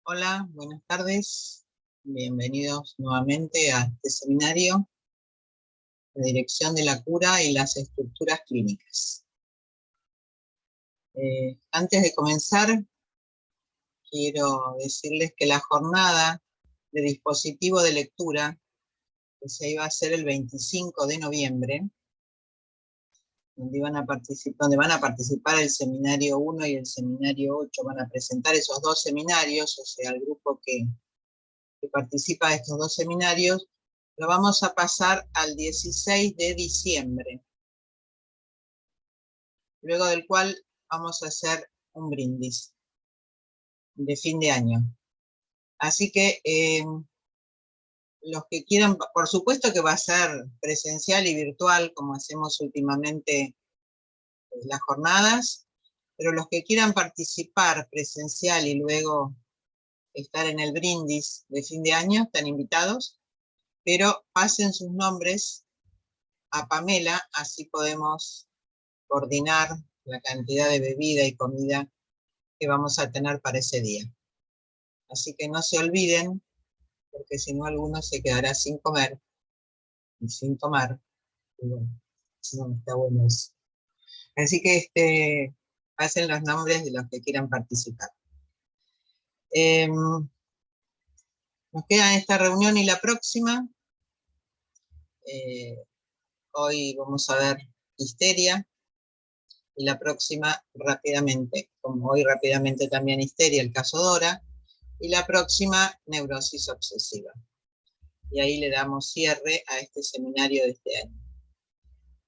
Hola, buenas tardes. Bienvenidos nuevamente a este seminario de Dirección de la Cura y las Estructuras Clínicas. Antes de comenzar, quiero decirles que la jornada de dispositivo de lectura, que se iba a hacer el 25 de noviembre, donde van a participar el seminario 1 y el seminario 8, van a presentar esos dos seminarios, o sea, el grupo que participa de estos dos seminarios, lo vamos a pasar al 16 de diciembre, luego del cual vamos a hacer un brindis de fin de año. Así que los que quieran, por supuesto que va a ser presencial y virtual, como hacemos últimamente las jornadas, pero los que quieran participar presencial y luego estar en el brindis de fin de año, están invitados, pero pasen sus nombres a Pamela, así podemos coordinar la cantidad de bebida y comida que vamos a tener para ese día. Así que no se olviden, porque si no alguno se quedará sin comer y sin tomar. Y bueno, no está bueno eso. Así que pasen los nombres de los que quieran participar. Nos queda esta reunión y la próxima. Hoy vamos a ver histeria, y la próxima rápidamente, como hoy rápidamente también histeria, el caso Dora, y la próxima neurosis obsesiva. Y ahí le damos cierre a este seminario de este año.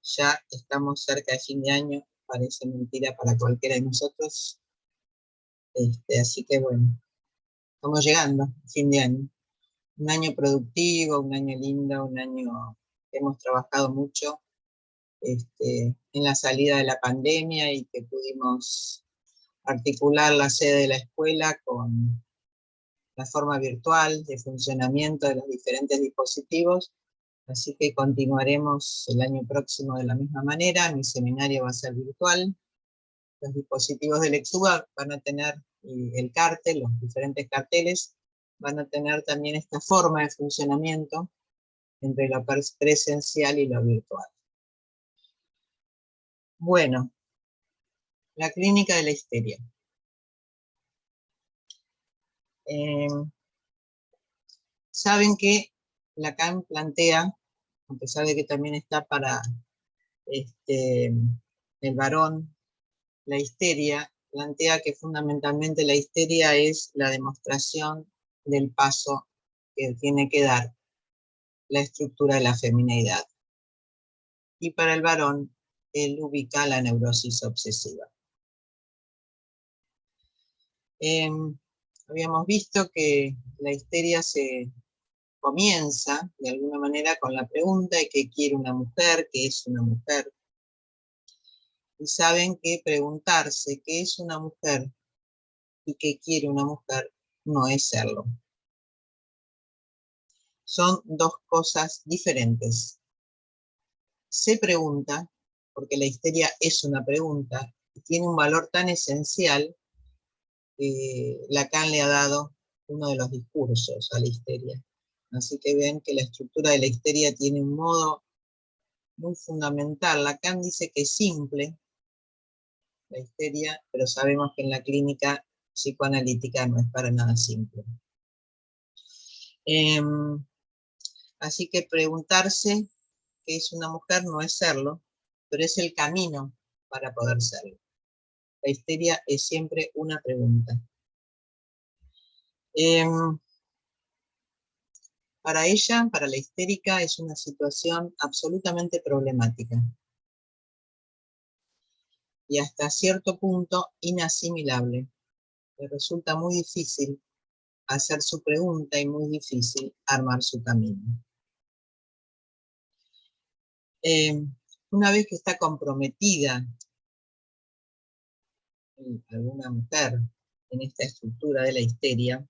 Ya estamos cerca de fin de año, parece mentira para cualquiera de nosotros. Así que bueno, estamos llegando a fin de año. Un año productivo, un año lindo, un año que hemos trabajado mucho en la salida de la pandemia y que pudimos articular la sede de la escuela con la forma virtual de funcionamiento de los diferentes dispositivos. Así que continuaremos el año próximo de la misma manera. Mi seminario va a ser virtual. Los dispositivos de lectura van a tener el cartel, los diferentes carteles, van a tener también esta forma de funcionamiento entre lo presencial y lo virtual. Bueno, la clínica de la histeria. Saben que Lacan plantea, a pesar de que también está para el varón, la histeria, plantea que fundamentalmente la histeria es la demostración del paso que tiene que dar la estructura de la femineidad. Y para el varón, él ubica la neurosis obsesiva. Habíamos visto que la histeria se comienza, de alguna manera, con la pregunta de qué quiere una mujer, qué es una mujer. Y saben que preguntarse qué es una mujer y qué quiere una mujer no es serlo. Son dos cosas diferentes. Se pregunta, porque la histeria es una pregunta, y tiene un valor tan esencial que Lacan le ha dado uno de los discursos a la histeria. Así que ven que la estructura de la histeria tiene un modo muy fundamental. Lacan dice que es simple la histeria, pero sabemos que en la clínica psicoanalítica no es para nada simple. Así que preguntarse qué es una mujer no es serlo, pero es el camino para poder serlo. La histeria es siempre una pregunta. Para ella, para la histérica, es una situación absolutamente problemática y hasta cierto punto inasimilable. Le resulta muy difícil hacer su pregunta y muy difícil armar su camino. Una vez que está comprometida alguna mujer en esta estructura de la histeria,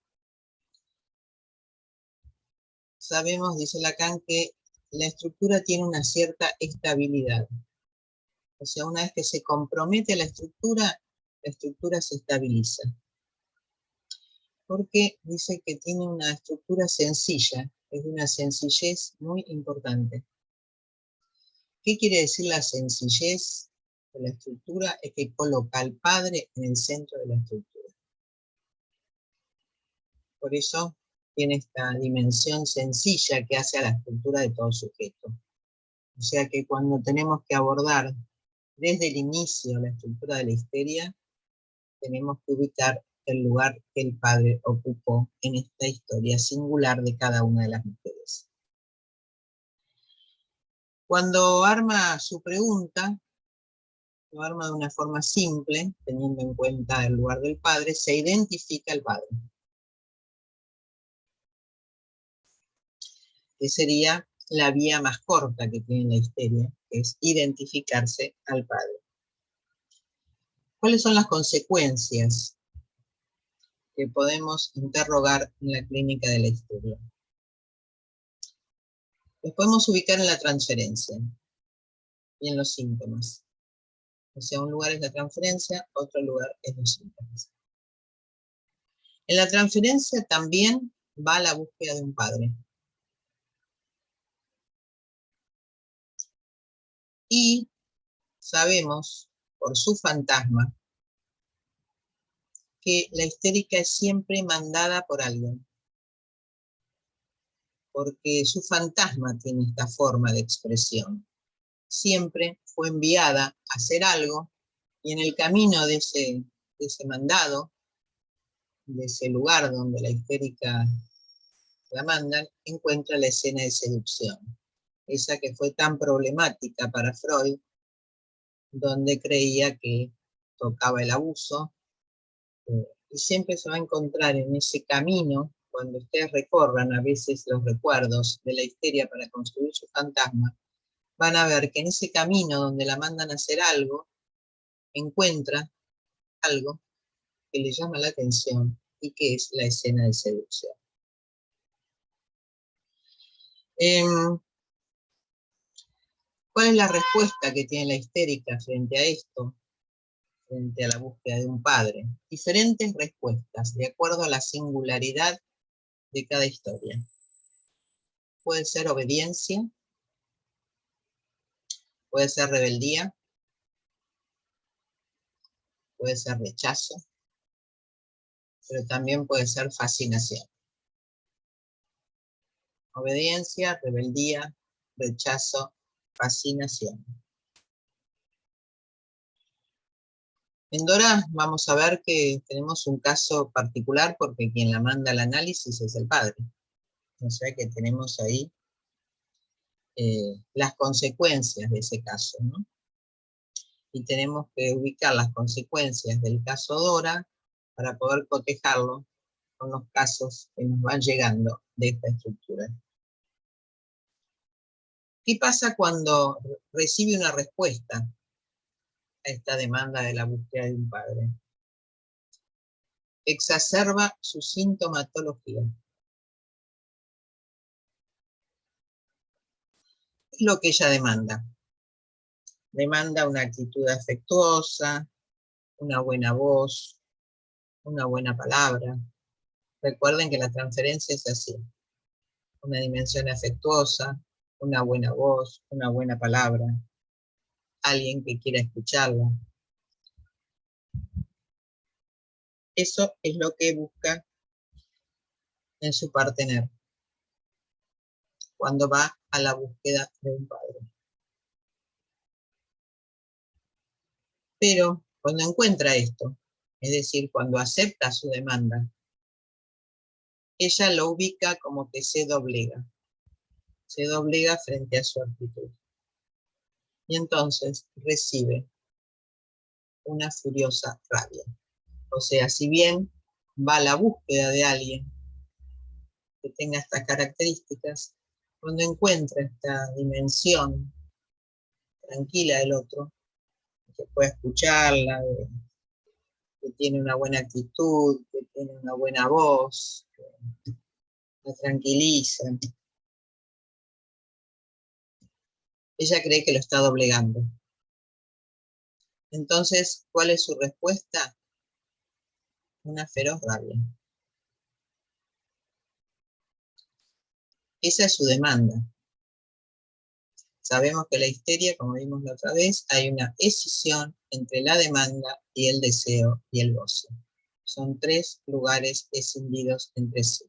sabemos, dice Lacan, que la estructura tiene una cierta estabilidad. O sea, una vez que se compromete la estructura, la estructura se estabiliza. Porque dice que tiene una estructura sencilla, es de una sencillez muy importante. ¿Qué quiere decir la sencillez de la estructura? Es que coloca al padre en el centro de la estructura. Por eso tiene esta dimensión sencilla que hace a la estructura de todo sujeto. O sea que cuando tenemos que abordar desde el inicio la estructura de la histeria, tenemos que ubicar el lugar que el padre ocupó en esta historia singular de cada una de las mujeres. Cuando arma su pregunta, lo arma de una forma simple, teniendo en cuenta el lugar del padre, se identifica al padre. Que sería la vía más corta que tiene la histeria, que es identificarse al padre. ¿Cuáles son las consecuencias que podemos interrogar en la clínica de la histeria? Los podemos ubicar en la transferencia y en los síntomas. O sea, un lugar es la transferencia, otro lugar es los síntomas. En la transferencia también va la búsqueda de un padre. Y sabemos, por su fantasma, que la histérica es siempre mandada por alguien. Porque su fantasma tiene esta forma de expresión. Siempre fue enviada a hacer algo y en el camino de ese mandado, de ese lugar donde la histérica la mandan, encuentra la escena de seducción. Esa que fue tan problemática para Freud, donde creía que tocaba el abuso, y siempre se va a encontrar en ese camino, cuando ustedes recorran a veces los recuerdos de la histeria para construir su fantasma, van a ver que en ese camino donde la mandan a hacer algo, encuentra algo que le llama la atención y que es la escena de seducción. ¿Cuál es la respuesta que tiene la histérica frente a esto? Frente a la búsqueda de un padre. Diferentes respuestas, de acuerdo a la singularidad de cada historia. Puede ser obediencia, puede ser rebeldía, puede ser rechazo, pero también puede ser fascinación. Obediencia, rebeldía, rechazo, fascinación. En Dora vamos a ver que tenemos un caso particular porque quien la manda al análisis es el padre. O sea que tenemos ahí las consecuencias de ese caso, ¿no? Y tenemos que ubicar las consecuencias del caso Dora para poder cotejarlo con los casos que nos van llegando de esta estructura. ¿Qué pasa cuando recibe una respuesta a esta demanda de la búsqueda de un padre? Exacerba su sintomatología. ¿Qué es lo que ella demanda? Demanda una actitud afectuosa, una buena voz, una buena palabra. Recuerden que la transferencia es así. Una dimensión afectuosa, una buena voz, una buena palabra, alguien que quiera escucharla. Eso es lo que busca en su partener cuando va a la búsqueda de un padre. Pero cuando encuentra esto, es decir, cuando acepta su demanda, ella lo ubica como que se doblega frente a su actitud. Y entonces recibe una furiosa rabia. O sea, si bien va a la búsqueda de alguien que tenga estas características, cuando encuentra esta dimensión tranquila del otro, que puede escucharla, que tiene una buena actitud, que tiene una buena voz, que la tranquiliza, ella cree que lo está doblegando. Entonces, ¿cuál es su respuesta? una feroz rabia. Esa es su demanda. Sabemos que la histeria, como vimos la otra vez, hay una escisión entre la demanda y el deseo y el goce. Son tres lugares escindidos entre sí.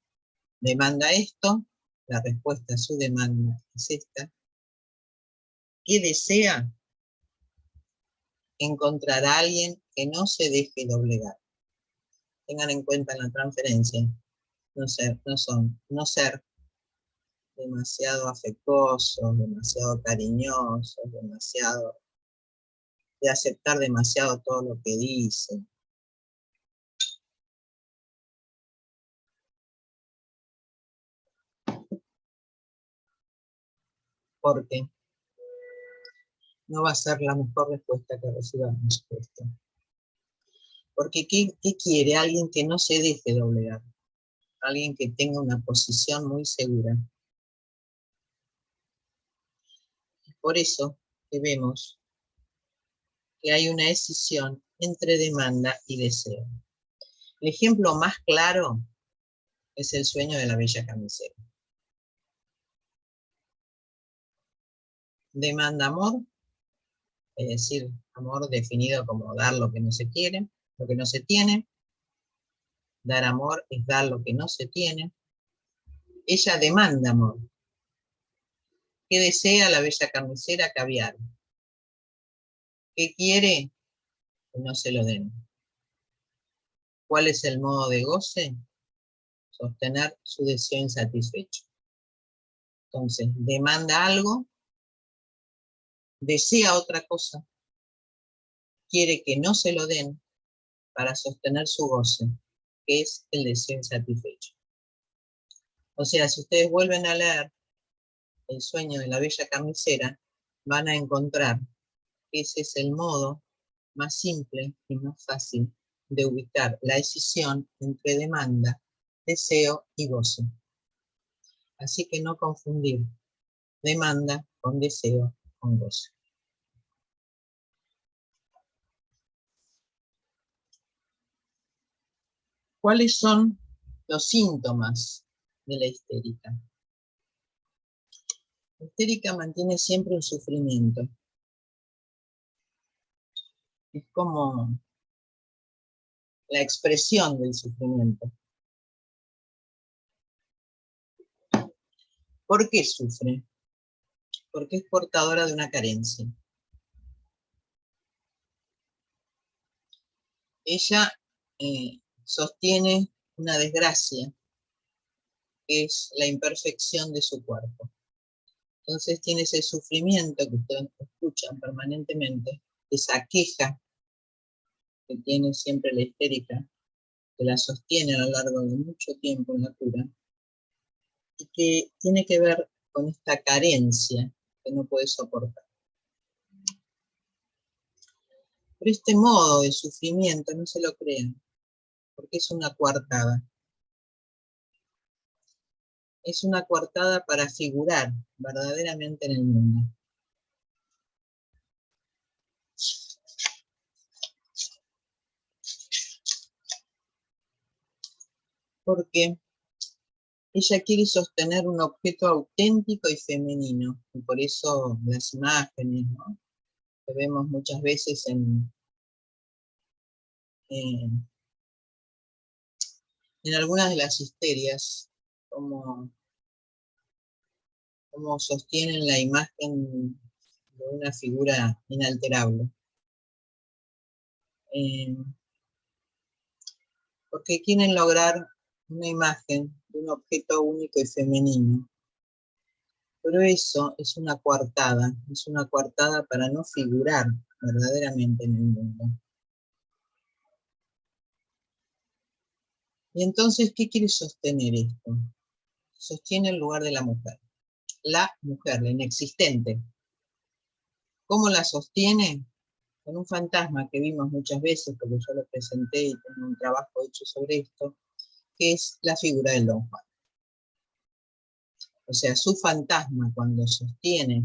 Demanda esto, la respuesta a su demanda es esta. ¿Qué desea? Encontrar a alguien que no se deje doblegar. Tengan en cuenta en la transferencia, no ser demasiado afectuosos, demasiado cariñosos, de aceptar demasiado todo lo que dicen. Porque no va a ser la mejor respuesta que recibamos esto. Porque ¿qué quiere? Alguien que no se deje doblegar. Alguien que tenga una posición muy segura. Por eso que vemos que hay una escisión entre demanda y deseo. El ejemplo más claro es el sueño de la bella camisera. Demanda amor, es decir, amor definido como dar lo que no se quiere, lo que no se tiene. Dar amor es dar lo que no se tiene. Ella demanda amor. ¿Qué desea la bella camisera? Caviar. ¿Qué quiere? Que no se lo den. ¿Cuál es el modo de goce? Sostener su deseo insatisfecho. Entonces, demanda algo, desea otra cosa, quiere que no se lo den para sostener su goce, que es el deseo insatisfecho. O sea, si ustedes vuelven a leer El sueño de la bella camisera, van a encontrar que ese es el modo más simple y más fácil de ubicar la escisión entre demanda, deseo y goce. Así que no confundir demanda con deseo, con goce. ¿Cuáles son los síntomas de la histérica? La histérica mantiene siempre un sufrimiento. Es como la expresión del sufrimiento. ¿Por qué sufre? Porque es portadora de una carencia. Ella sostiene una desgracia, que es la imperfección de su cuerpo. Entonces tiene ese sufrimiento que ustedes escuchan permanentemente, esa queja que tiene siempre la histérica, que la sostiene a lo largo de mucho tiempo en la cura, y que tiene que ver con esta carencia que no puede soportar. Pero este modo de sufrimiento, no se lo crean, porque es una coartada. Es una coartada para figurar verdaderamente en el mundo. Porque ella quiere sostener un objeto auténtico y femenino, y por eso las imágenes, ¿no?, que vemos muchas veces en algunas de las histerias, como sostienen la imagen de una figura inalterable. Porque quieren lograr una imagen de un objeto único y femenino. Pero eso es una coartada para no figurar verdaderamente en el mundo. Y entonces, ¿qué quiere sostener esto? Sostiene el lugar de la mujer, la inexistente. ¿Cómo la sostiene? Con un fantasma que vimos muchas veces, porque yo lo presenté y tengo un trabajo hecho sobre esto, que es la figura del Don Juan. O sea, su fantasma, cuando sostiene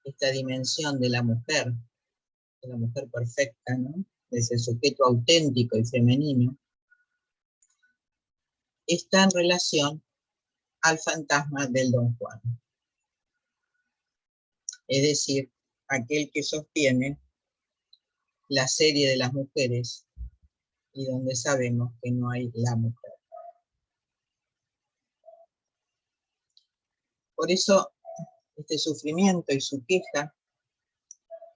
esta dimensión de la mujer perfecta, ¿no?, de ese sujeto auténtico y femenino, está en relación al fantasma del Don Juan. Es decir, aquel que sostiene la serie de las mujeres y donde sabemos que no hay la mujer. Por eso, este sufrimiento y su queja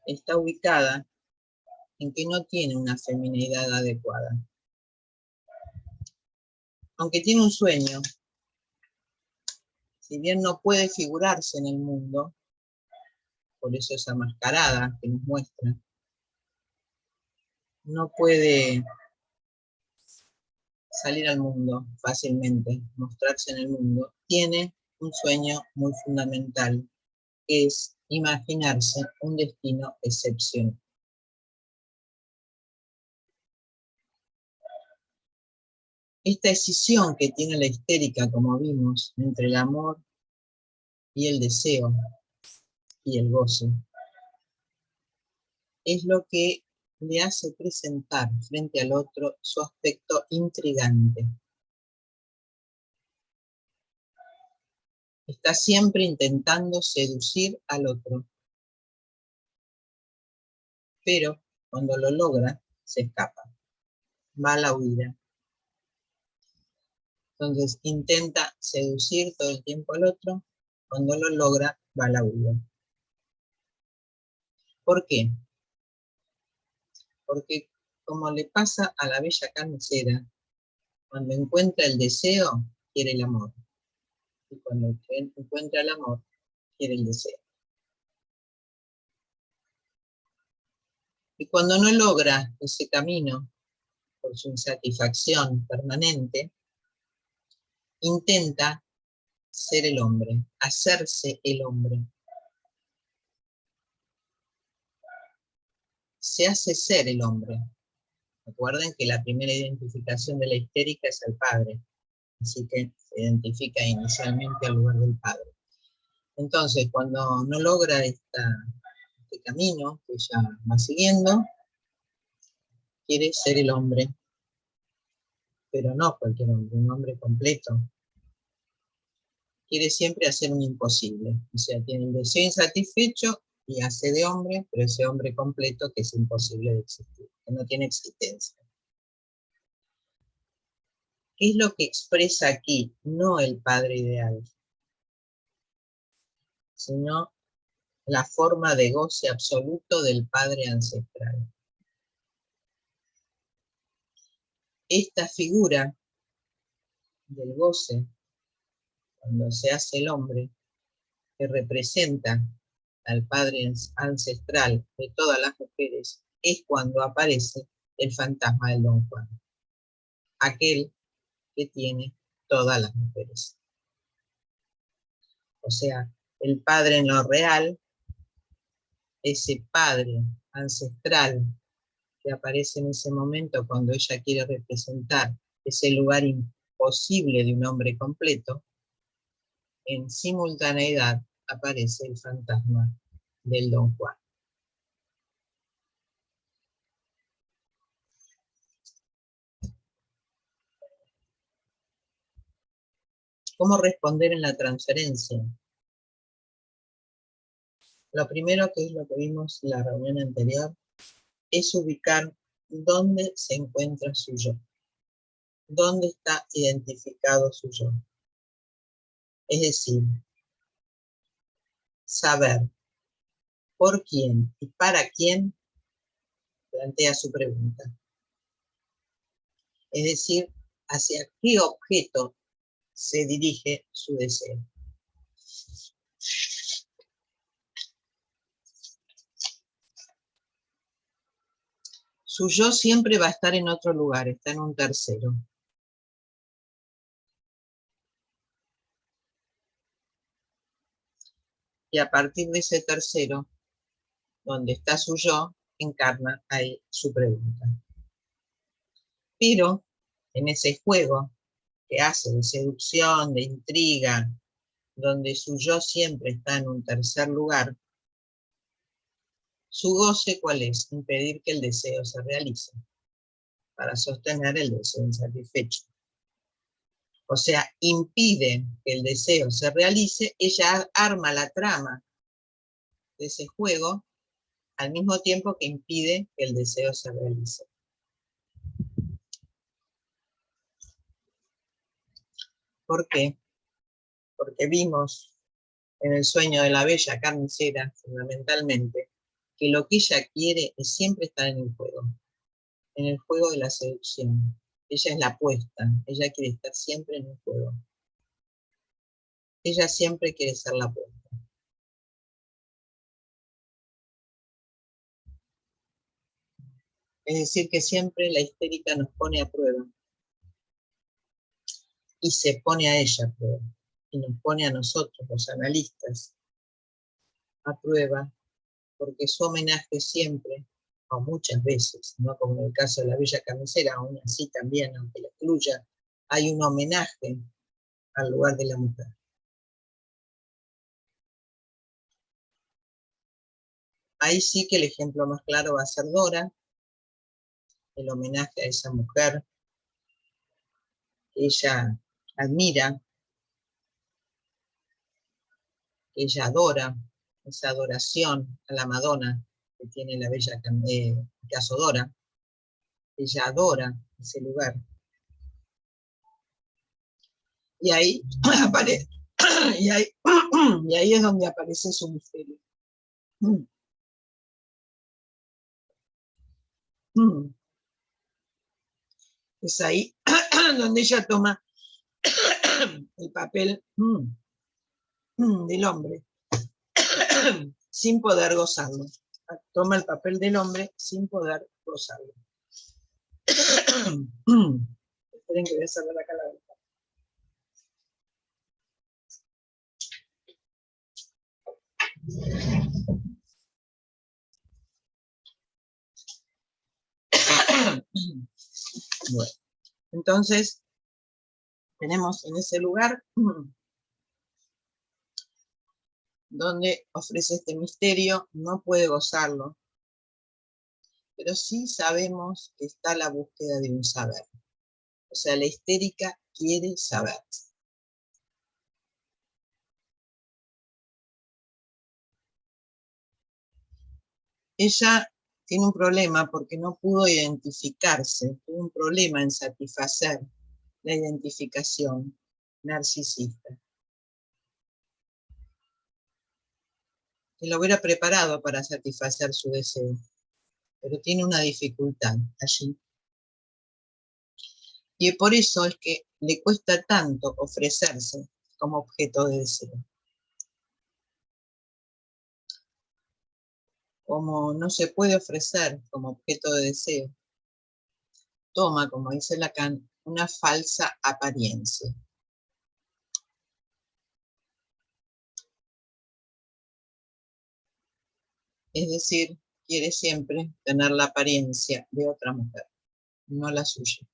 está ubicada en que no tiene una feminidad adecuada. Aunque tiene un sueño, si bien no puede figurarse en el mundo, por eso esa mascarada que nos muestra, no puede salir al mundo fácilmente, mostrarse en el mundo, tiene un sueño muy fundamental, que es imaginarse un destino excepcional. Esta escisión que tiene la histérica, como vimos, entre el amor y el deseo y el goce, es lo que le hace presentar frente al otro su aspecto intrigante. Está siempre intentando seducir al otro, pero cuando lo logra, se escapa, va a la huida. Entonces intenta seducir todo el tiempo al otro, cuando lo logra, va a la huida. ¿Por qué? Porque como le pasa a la bella carnicera, cuando encuentra el deseo, quiere el amor. Y cuando encuentra el amor, quiere el deseo. Y cuando no logra ese camino, por su insatisfacción permanente, intenta ser el hombre, hacerse el hombre. Se hace ser el hombre. Recuerden que la primera identificación de la histérica es el padre, así que se identifica inicialmente al lugar del padre. Entonces, cuando no logra este camino que ella va siguiendo, quiere ser el hombre, pero no cualquier hombre, un hombre completo. Quiere siempre hacer un imposible, o sea, tiene el deseo insatisfecho y hace de hombre, pero ese hombre completo que es imposible de existir, que no tiene existencia. ¿Qué es lo que expresa aquí? No el padre ideal, sino la forma de goce absoluto del padre ancestral. Esta figura del goce, cuando se hace el hombre, que representa al padre ancestral de todas las mujeres, es cuando aparece el fantasma del Don Juan, aquel que tiene todas las mujeres. O sea, el padre en lo real, ese padre ancestral que aparece en ese momento cuando ella quiere representar ese lugar imposible de un hombre completo, en simultaneidad aparece el fantasma del Don Juan. ¿Cómo responder en la transferencia? Lo primero, que es lo que vimos en la reunión anterior, es ubicar dónde se encuentra su yo. ¿Dónde está identificado su yo? Es decir, saber por quién y para quién plantea su pregunta. Es decir, hacia qué objeto se dirige su deseo. Su yo siempre va a estar en otro lugar, está en un tercero. Y a partir de ese tercero, donde está su yo, encarna ahí su pregunta. Pero en ese juego que hace de seducción, de intriga, donde su yo siempre está en un tercer lugar, Su goce, ¿cuál es? Impedir que el deseo se realice, para sostener el deseo insatisfecho. O sea, impide que el deseo se realice, ella arma la trama de ese juego al mismo tiempo que impide que el deseo se realice. ¿Por qué? Porque vimos en el sueño de la bella carnicera, fundamentalmente, que lo que ella quiere es siempre estar en el juego de la seducción. Ella es la apuesta, ella quiere estar siempre en el juego. Ella siempre quiere ser la apuesta. Es decir, que siempre la histérica nos pone a prueba. Y se pone a ella a prueba. Y nos pone a nosotros, los analistas, a prueba, porque su homenaje siempre, o muchas veces, no como en el caso de la bella carnicera, aún así también, aunque la excluya, hay un homenaje al lugar de la mujer. Ahí sí que el ejemplo más claro va a ser Dora, el homenaje a esa mujer que ella admira, que ella adora, esa adoración a la Madonna que tiene la bella caso Dora. Ella adora ese lugar. Y ahí aparece, y ahí es donde aparece su misterio. Es ahí donde ella toma el papel del hombre sin poder gozarlo. Toma el papel del hombre sin poder gozarlo. Esperen que voy a cerrar acá la ventana. Bueno, entonces tenemos en ese lugar donde ofrece este misterio, no puede gozarlo, pero sí sabemos que está la búsqueda de un saber. O sea, la histérica quiere saber. Ella tiene un problema porque no pudo identificarse, tuvo un problema en satisfacer la identificación narcisista. Que lo hubiera preparado para satisfacer su deseo, pero tiene una dificultad allí. Y por eso es que le cuesta tanto ofrecerse como objeto de deseo. Como no se puede ofrecer como objeto de deseo, toma, como dice Lacan, una falsa apariencia. Es decir, quiere siempre tener la apariencia de otra mujer, no la suya.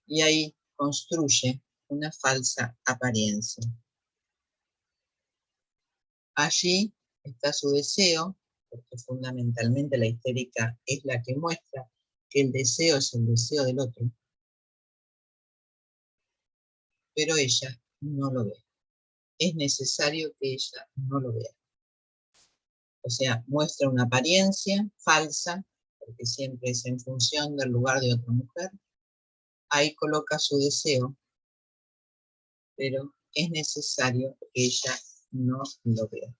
Y ahí construye una falsa apariencia. Allí está su deseo, porque fundamentalmente la histérica es la que muestra que el deseo es el deseo del otro, pero ella no lo ve. Es necesario que ella no lo vea. O sea, muestra una apariencia falsa, porque siempre es en función del lugar de otra mujer. Ahí coloca su deseo, pero es necesario que ella no lo vea.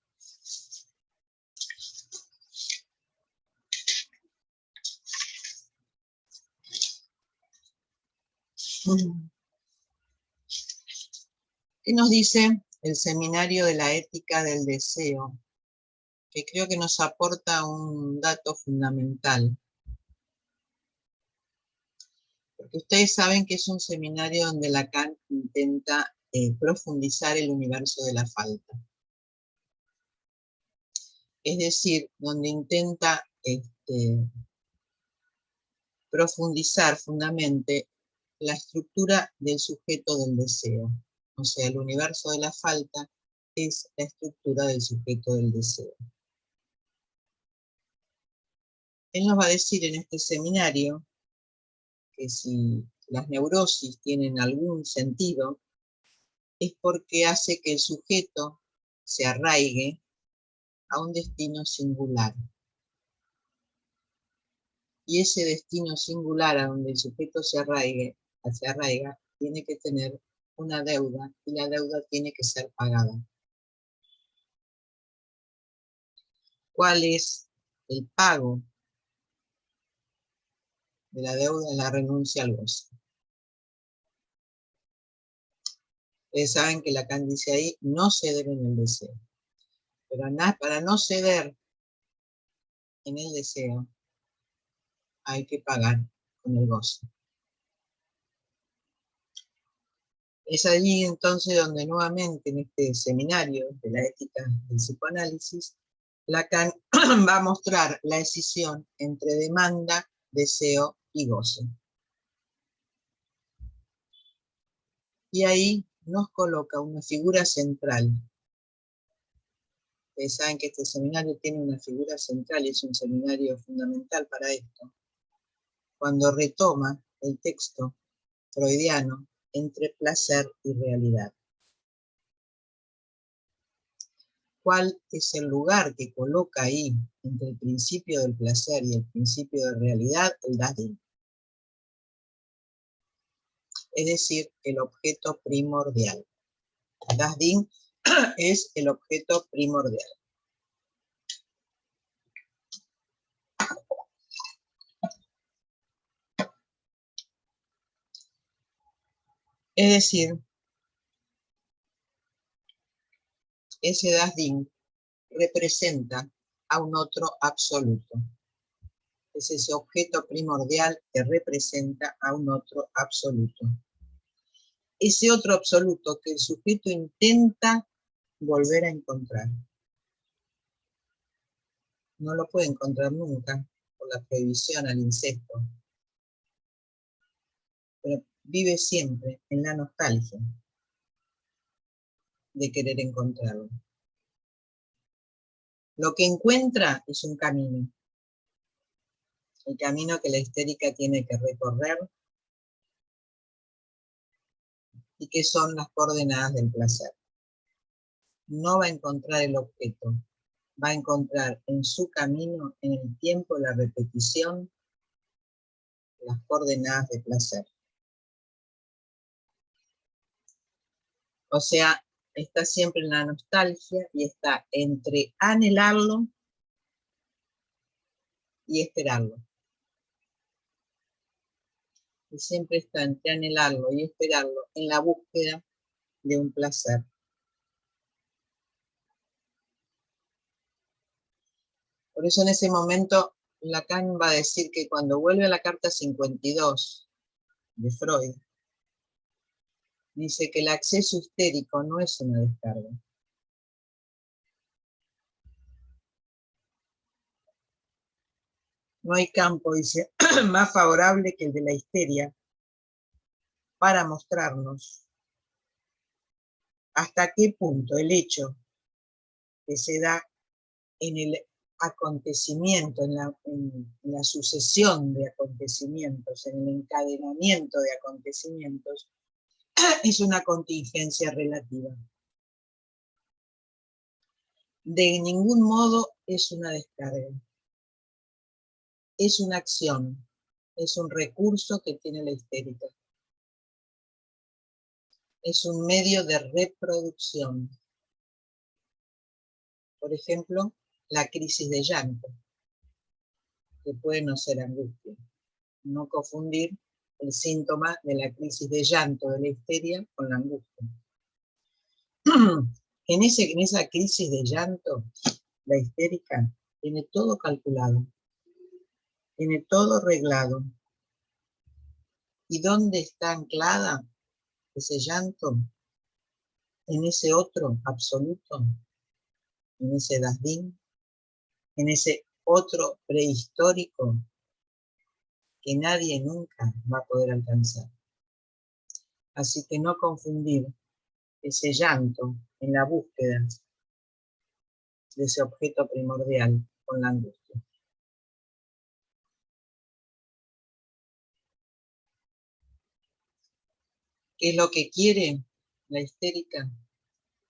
¿Qué nos dice el Seminario de la Ética del Deseo? Que creo que nos aporta un dato fundamental. Porque ustedes saben que es un seminario donde Lacan intenta profundizar el universo de la falta. Es decir, donde intenta profundizar fundamentalmente la estructura del sujeto del deseo. O sea, el universo de la falta es la estructura del sujeto del deseo. Él nos va a decir en este seminario que si las neurosis tienen algún sentido, es porque hace que el sujeto se arraigue a un destino singular. Y ese destino singular a donde el sujeto se arraiga, tiene que tener una deuda, y la deuda tiene que ser pagada. ¿Cuál es el pago de la deuda? La renuncia al goce. Ustedes saben que Lacan dice ahí, no ceder en el deseo. Pero para no ceder en el deseo, hay que pagar con el goce. Es allí entonces donde nuevamente en este seminario de la ética del psicoanálisis, Lacan va a mostrar la escisión entre demanda, deseo y goce. Y ahí nos coloca una figura central. Ustedes saben que este seminario tiene una figura central y es un seminario fundamental para esto. Cuando retoma el texto freudiano entre placer y realidad. ¿Cuál es el lugar que coloca ahí entre el principio del placer y el principio de realidad? El Das Ding. Es decir, el objeto primordial. El Das Ding es el objeto primordial. Es decir, ese Das Ding representa a un otro absoluto. Es ese objeto primordial que representa a un otro absoluto. Ese otro absoluto que el sujeto intenta volver a encontrar. No lo puede encontrar nunca por la prohibición al incesto. Pero vive siempre en la nostalgia de querer encontrarlo. Lo que encuentra es un camino. El camino que la histérica tiene que recorrer y que son las coordenadas del placer. No va a encontrar el objeto, va a encontrar en su camino, en el tiempo de la repetición, las coordenadas de placer. O sea, está siempre en la nostalgia y está entre anhelarlo y esperarlo. Y siempre está entre anhelarlo y esperarlo en la búsqueda de un placer. Por eso en ese momento Lacan va a decir que cuando vuelve a la carta 52 de Freud, dice que el acceso histérico no es una descarga. No hay campo, dice, más favorable que el de la histeria para mostrarnos hasta qué punto el hecho que se da en el acontecimiento, en la sucesión de acontecimientos, en el encadenamiento de acontecimientos, es una contingencia relativa. De ningún modo es una descarga. Es una acción, es un recurso que tiene la histérica. Es un medio de reproducción. Por ejemplo, la crisis de llanto, que puede no ser angustia. No confundir el síntoma de la crisis de llanto de la histeria con la angustia. En esa crisis de llanto, la histérica tiene todo calculado, tiene todo arreglado. ¿Y dónde está anclada ese llanto? En ese otro absoluto, en ese Das Ding, en ese otro prehistórico que nadie nunca va a poder alcanzar. Así que no confundir ese llanto en la búsqueda de ese objeto primordial con la angustia. ¿Qué es lo que quiere la histérica?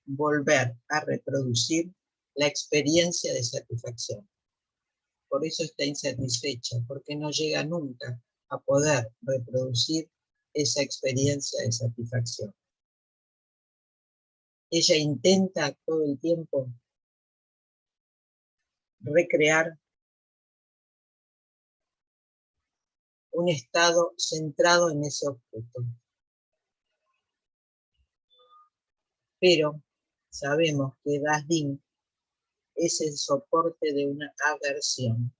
Volver a reproducir la experiencia de satisfacción. Por eso está insatisfecha, porque no llega nunca a poder reproducir esa experiencia de satisfacción. Ella intenta todo el tiempo recrear un estado centrado en ese objeto. Pero sabemos que Das Ding es el soporte de una aversión.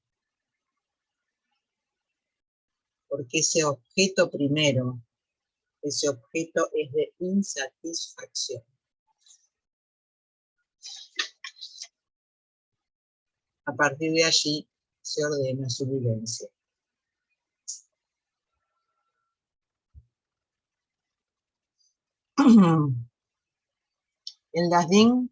Porque ese objeto primero, ese objeto es de insatisfacción. A partir de allí se ordena su vivencia. El Das Ding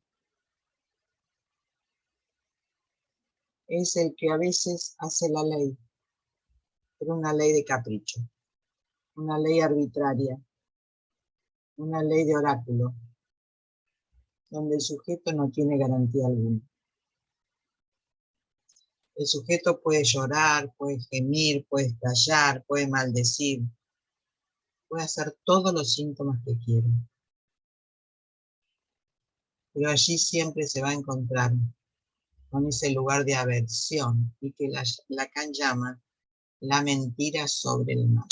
es el que a veces hace la ley, pero una ley de capricho, una ley arbitraria, una ley de oráculo, donde el sujeto no tiene garantía alguna. El sujeto puede llorar, puede gemir, puede estallar, puede maldecir, puede hacer todos los síntomas que quiera. Pero allí siempre se va a encontrar con ese lugar de aversión y que Lacan llama la mentira sobre el mal.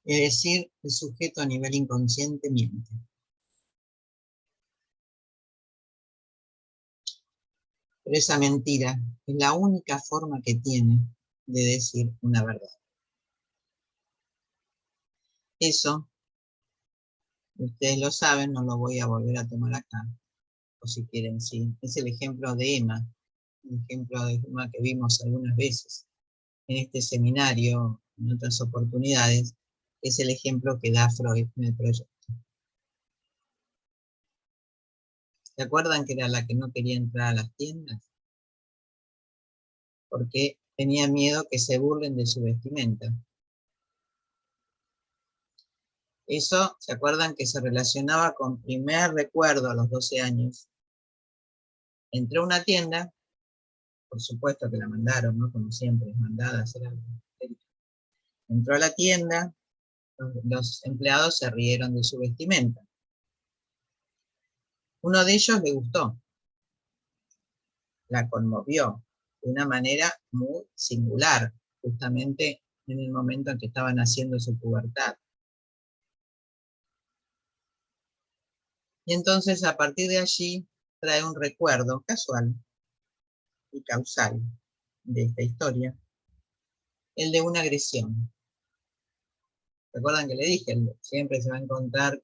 Es decir, el sujeto a nivel inconsciente miente. Pero esa mentira es la única forma que tiene de decir una verdad. Eso, ustedes lo saben, no lo voy a volver a tomar acá. O si quieren, sí. Es el ejemplo de Emma. El ejemplo de Emma que vimos algunas veces en este seminario, en otras oportunidades. Es el ejemplo que da Freud en el proyecto. ¿Se acuerdan que era la que no quería entrar a las tiendas? Porque tenía miedo que se burlen de su vestimenta. Eso, ¿se acuerdan que se relacionaba con primer recuerdo a los 12 años? Entró a una tienda, por supuesto que la mandaron, ¿no? Como siempre, es mandada a hacer algo. Entró a la tienda, los empleados se rieron de su vestimenta. Uno de ellos le gustó, la conmovió de una manera muy singular, justamente en el momento en que estaban haciendo su pubertad. Y entonces a partir de allí trae un recuerdo casual y causal de esta historia, el de una agresión. ¿Recuerdan que le dije? Siempre se va a encontrar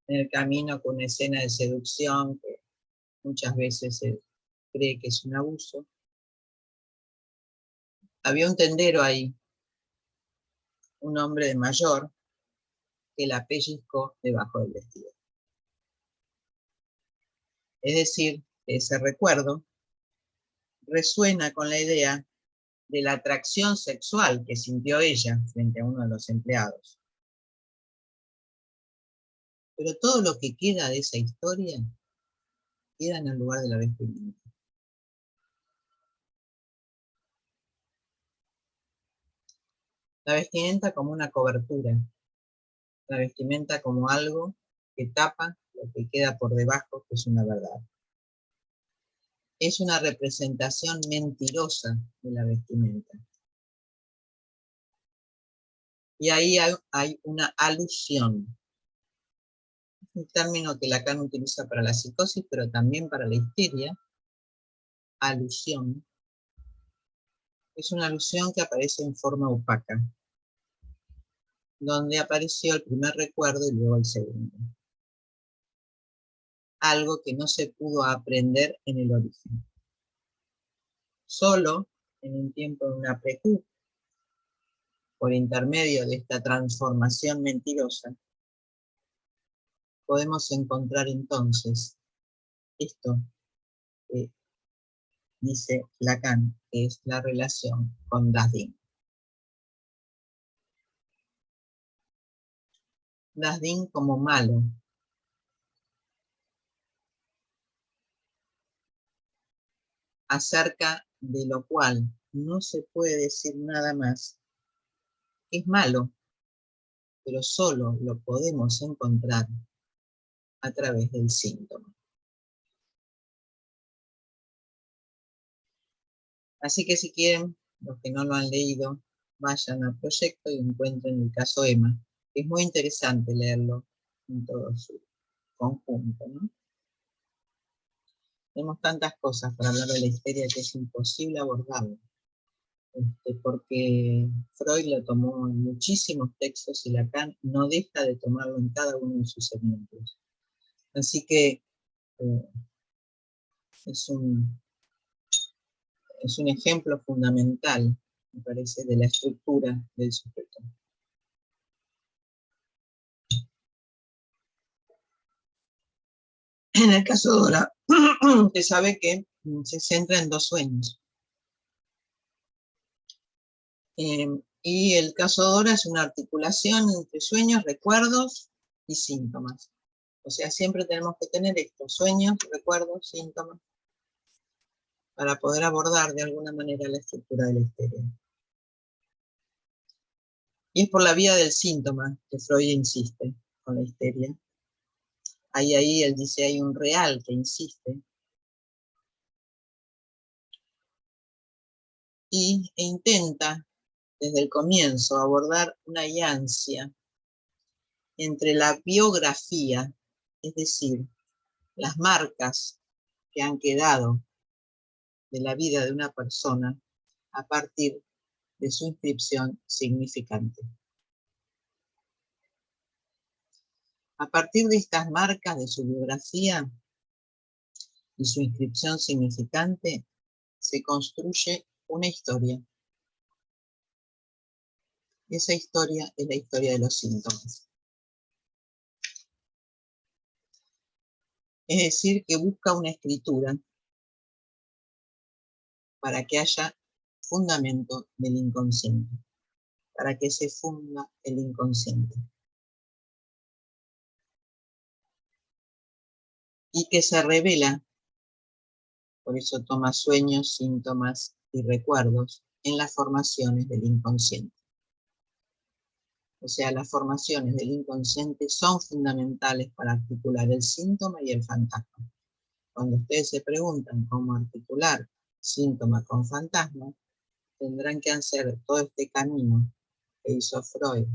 en el camino con una escena de seducción que muchas veces se cree que es un abuso. Había un tendero ahí, un hombre de mayor, que la pellizcó debajo del vestido. Es decir, ese recuerdo resuena con la idea de la atracción sexual que sintió ella frente a uno de los empleados. Pero todo lo que queda de esa historia queda en el lugar de la vestimenta. La vestimenta como una cobertura, la vestimenta como algo que tapa lo que queda por debajo, que es una verdad. Es una representación mentirosa de la vestimenta. Y ahí hay una alusión. Es un término que Lacan utiliza para la psicosis, pero también para la histeria. Alusión. Es una alusión que aparece en forma opaca, donde apareció el primer recuerdo y luego el segundo. Algo que no se pudo aprender en el origen. Solo en un tiempo de una precu, por intermedio de esta transformación mentirosa, podemos encontrar entonces esto que dice Lacan, que es la relación con Das-Ding. Das-Ding como malo. Acerca de lo cual no se puede decir nada más. Es malo, pero solo lo podemos encontrar a través del síntoma. Así que si quieren, los que no lo han leído, vayan al proyecto y encuentren el caso Emma. Es muy interesante leerlo en todo su conjunto, ¿no? Tenemos tantas cosas para hablar de la histeria que es imposible abordarlo. Porque Freud lo tomó en muchísimos textos y Lacan no deja de tomarlo en cada uno de sus ejemplos. Así que es un ejemplo fundamental, me parece, de la estructura del sujeto. En el caso de Dora, usted sabe que se centra en 2 sueños. Y el caso de Dora es una articulación entre sueños, recuerdos y síntomas. O sea, siempre tenemos que tener estos sueños, recuerdos, síntomas, para poder abordar de alguna manera la estructura de la histeria. Y es por la vía del síntoma que Freud insiste con la histeria. Ahí él dice, hay un real que insiste. E intenta, desde el comienzo, abordar una ansia entre la biografía, es decir, las marcas que han quedado de la vida de una persona a partir de su inscripción significante. A partir de estas marcas de su biografía y su inscripción significante, se construye una historia. Esa historia es la historia de los síntomas. Es decir, que busca una escritura para que haya fundamento del inconsciente, para que se funda el inconsciente. Y que se revela, por eso toma sueños, síntomas y recuerdos en las formaciones del inconsciente. O sea, las formaciones del inconsciente son fundamentales para articular el síntoma y el fantasma. Cuando ustedes se preguntan cómo articular síntoma con fantasma, tendrán que hacer todo este camino que hizo Freud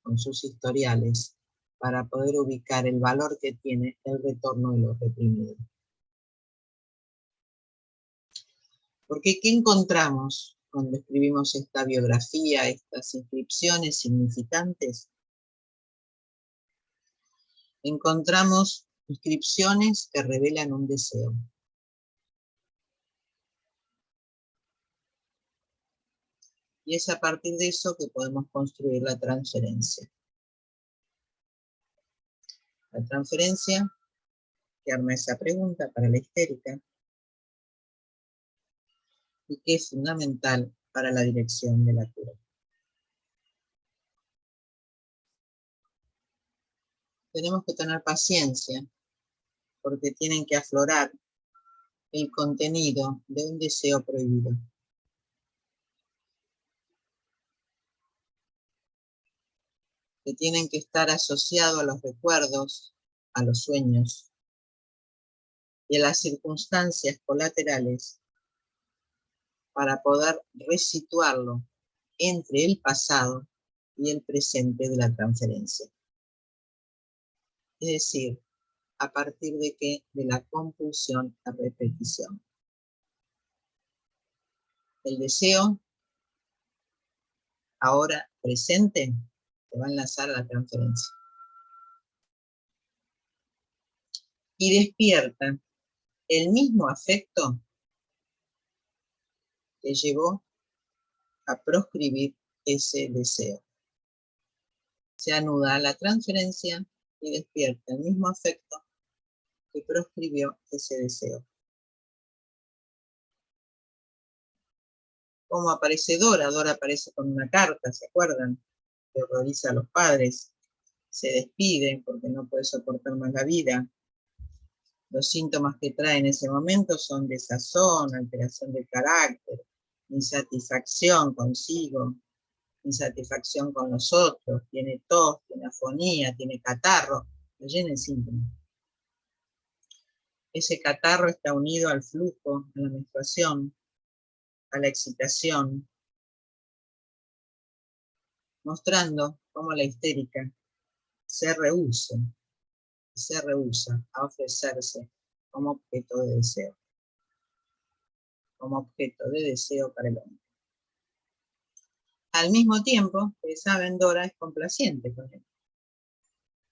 con sus historiales para poder ubicar el valor que tiene el retorno de lo reprimido. Porque ¿qué encontramos cuando escribimos esta biografía, estas inscripciones significantes? Encontramos inscripciones que revelan un deseo. Y es a partir de eso que podemos construir la transferencia. La transferencia que arma esa pregunta para la histérica y que es fundamental para la dirección de la cura. Tenemos que tener paciencia porque tienen que aflorar el contenido de un deseo prohibido. Que tienen que estar asociados a los recuerdos, a los sueños y a las circunstancias colaterales para poder resituarlo entre el pasado y el presente de la transferencia. Es decir, a partir de qué? De la compulsión a repetición. El deseo, ahora presente, se va a enlazar a la transferencia. Y despierta el mismo afecto que llevó a proscribir ese deseo. Se anuda a la transferencia y despierta el mismo afecto que proscribió ese deseo. ¿Cómo aparece Dora? Dora aparece con una carta, ¿se acuerdan? Que horroriza a los padres. Se despide porque no puede soportar más la vida. Los síntomas que trae en ese momento son desazón, alteración del carácter, insatisfacción consigo, insatisfacción con los otros, tiene tos, tiene afonía, tiene catarro, lo llena de síntomas. Ese catarro está unido al flujo, a la menstruación, a la excitación, mostrando cómo la histérica se rehúsa a ofrecerse como objeto de deseo, para el hombre. Al mismo tiempo, ustedes saben, Dora es complaciente con él.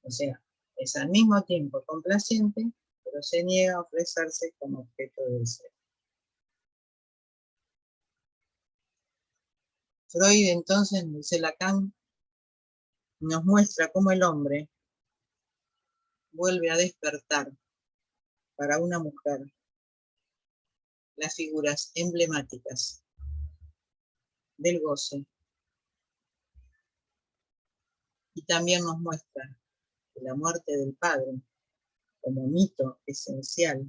O sea, es al mismo tiempo complaciente, pero se niega a ofrecerse como objeto de deseo. Freud, entonces, dice Lacan, nos muestra cómo el hombre vuelve a despertar para una mujer las figuras emblemáticas del goce, y también nos muestra que la muerte del padre, como mito esencial,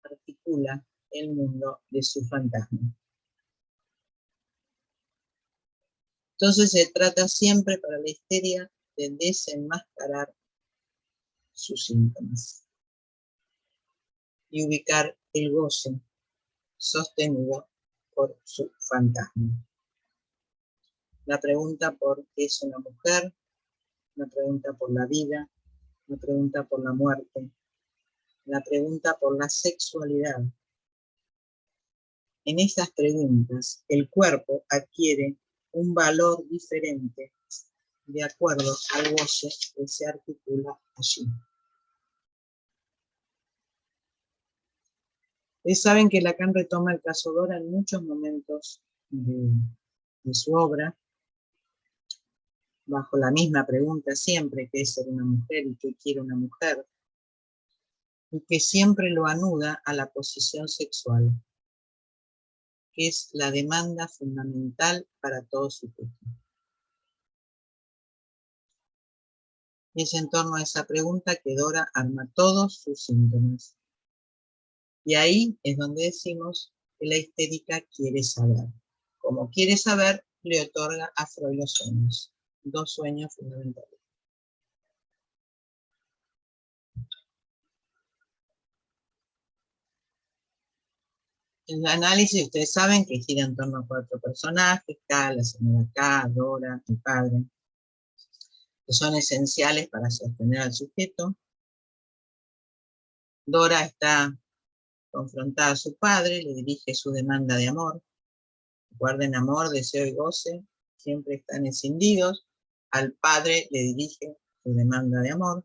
articula el mundo de su fantasma. Entonces se trata siempre para la histeria de desenmascarar sus síntomas y ubicar el goce sostenido por su fantasma. La pregunta por qué es una mujer, la pregunta por la vida, la pregunta por la muerte, la pregunta por la sexualidad. En estas preguntas, el cuerpo adquiere un valor diferente de acuerdo al goce que se articula allí. Ustedes saben que Lacan retoma el caso Dora en muchos momentos de su obra, bajo la misma pregunta siempre, ¿qué es ser una mujer y qué quiere una mujer? Y que siempre lo anuda a la posición sexual, que es la demanda fundamental para todo sujeto. Y es en torno a esa pregunta que Dora arma todos sus síntomas. Y ahí es donde decimos que la histérica quiere saber. Como quiere saber, le otorga a Freud los sueños. Dos sueños fundamentales. El análisis, ustedes saben que gira en torno a 4 personajes, K, la señora K, Dora, el padre, que son esenciales para sostener al sujeto. Dora está confrontada a su padre, le dirige su demanda de amor. Recuerden, amor, deseo y goce siempre están escindidos. Al padre le dirige su demanda de amor.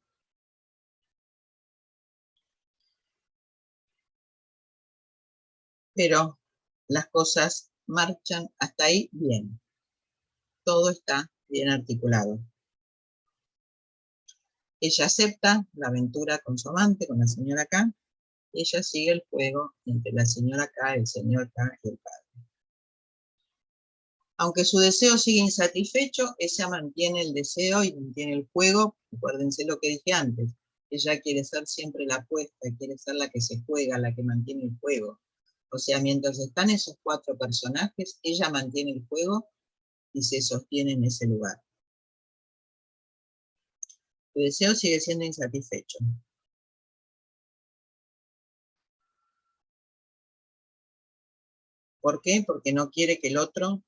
Pero las cosas marchan hasta ahí bien. Todo está bien articulado. Ella acepta la aventura con su amante, con la señora K, y ella sigue el juego entre la señora K, el señor K y el padre. Aunque su deseo sigue insatisfecho, ella mantiene el deseo y mantiene el juego. Acuérdense lo que dije antes. Ella quiere ser siempre la apuesta, quiere ser la que se juega, la que mantiene el juego. O sea, mientras están esos 4 personajes, ella mantiene el juego y se sostiene en ese lugar. Su deseo sigue siendo insatisfecho. ¿Por qué? Porque no quiere que el otro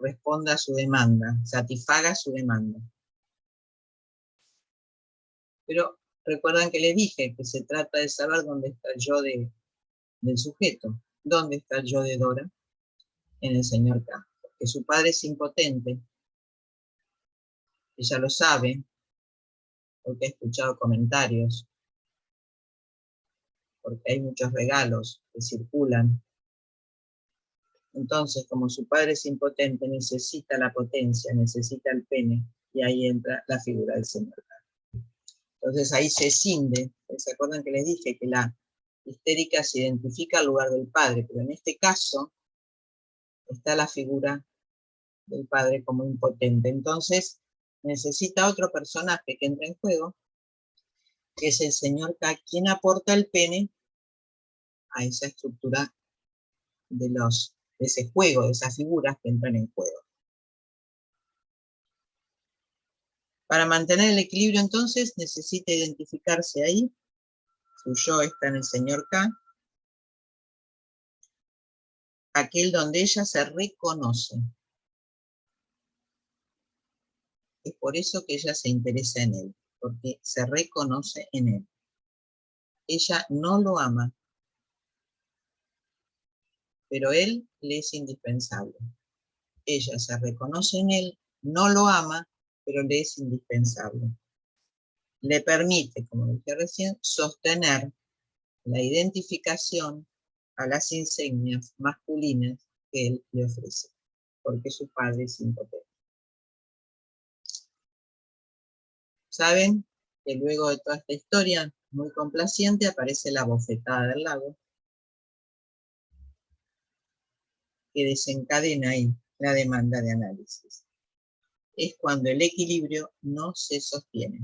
responda a su demanda, satisfaga su demanda. Pero recuerdan que les dije que se trata de saber dónde está el yo del sujeto. ¿Dónde está el yo de Dora? En el señor K. Porque su padre es impotente. Ella lo sabe, porque ha escuchado comentarios, porque hay muchos regalos que circulan. Entonces, como su padre es impotente, necesita la potencia, necesita el pene, y ahí entra la figura del señor K. Entonces ahí se escinde. ¿Se acuerdan que les dije que la histérica se identifica al lugar del padre? Pero en este caso, está la figura del padre como impotente. Entonces necesita otro personaje que entre en juego, que es el señor K, quien aporta el pene a esa estructura de ese juego, de esas figuras que entran en juego. Para mantener el equilibrio, entonces, necesita identificarse ahí. Su yo está en el señor K. Aquel donde ella se reconoce. Es por eso que ella se interesa en él, porque se reconoce en él. Ella no lo ama, pero él le es indispensable. Ella se reconoce en él, no lo ama, pero le es indispensable. Le permite, como dije recién, sostener la identificación a las insignias masculinas que él le ofrece, porque su padre es impotente. Saben que luego de toda esta historia muy complaciente aparece la bofetada del lago, que desencadena ahí la demanda de análisis. Es cuando el equilibrio no se sostiene.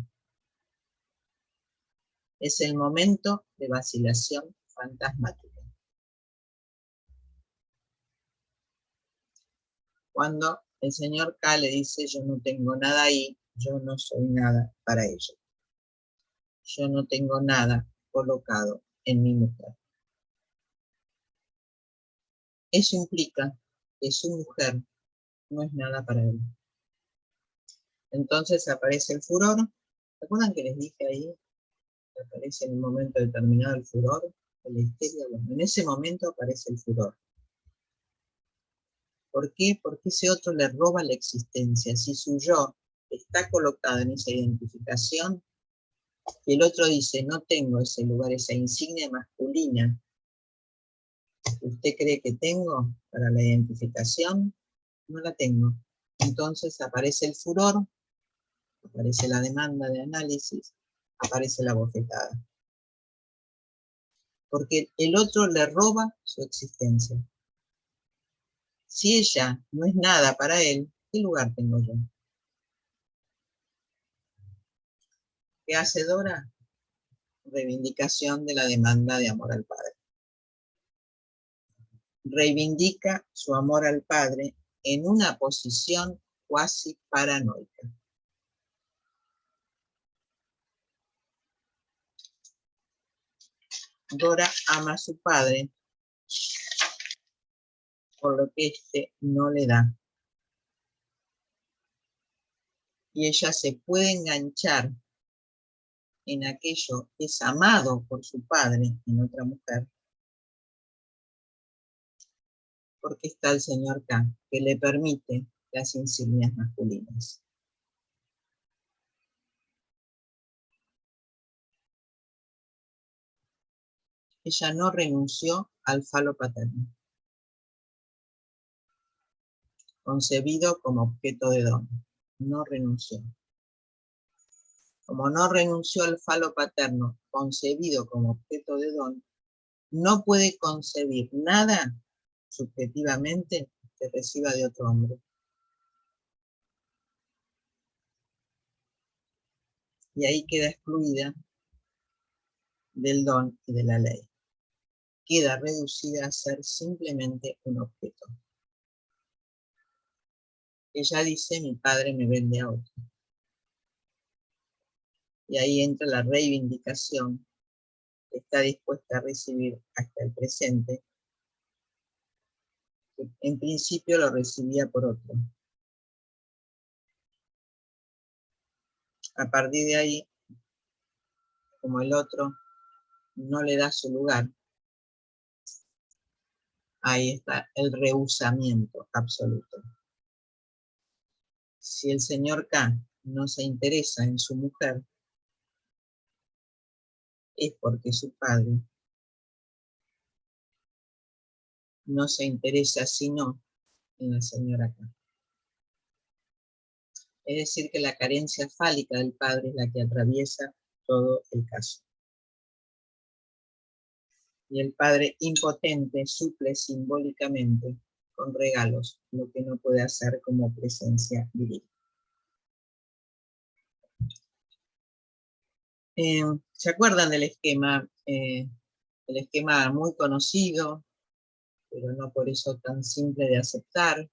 Es el momento de vacilación fantasmática. Cuando el señor K le dice, yo no tengo nada ahí, yo no soy nada para ello. Yo no tengo nada colocado en mi mujer. Eso implica que su mujer no es nada para él. Entonces aparece el furor. ¿Se acuerdan que les dije ahí? Que aparece en un momento determinado el furor, la histeria. Bueno, en ese momento aparece el furor. ¿Por qué? Porque ese otro le roba la existencia. Si su yo está colocado en esa identificación, y el otro dice, no tengo ese lugar, esa insignia masculina que usted cree que tengo para la identificación, no la tengo. Entonces aparece el furor, aparece la demanda de análisis, aparece la bofetada. Porque el otro le roba su existencia. Si ella no es nada para él, ¿qué lugar tengo yo? ¿Qué hace Dora? Reivindicación de la demanda de amor al padre. Reivindica su amor al padre en una posición cuasi paranoica. Dora ama a su padre por lo que éste no le da. Y ella se puede enganchar en aquello que es amado por su padre en otra mujer, porque está el señor K, que le permite las insignias masculinas. Ella no renunció al falo paterno, concebido como objeto de don. No renunció. Como no renunció al falo paterno, concebido como objeto de don, no puede concebir nada subjetivamente que reciba de otro hombre. Y ahí queda excluida del don y de la ley. Queda reducida a ser simplemente un objeto. Ella dice, mi padre me vende a otro. Y ahí entra la reivindicación, que está dispuesta a recibir hasta el presente, que en principio lo recibía por otro. A partir de ahí, como el otro no le da su lugar, ahí está el rehusamiento absoluto. Si el señor K no se interesa en su mujer, es porque su padre no se interesa sino en la señora K. Es decir, que la carencia fálica del padre es la que atraviesa todo el caso. Y el padre impotente suple simbólicamente con regalos, lo que no puede hacer como presencia viril. ¿Se acuerdan del esquema? El esquema muy conocido, pero no por eso tan simple de aceptar.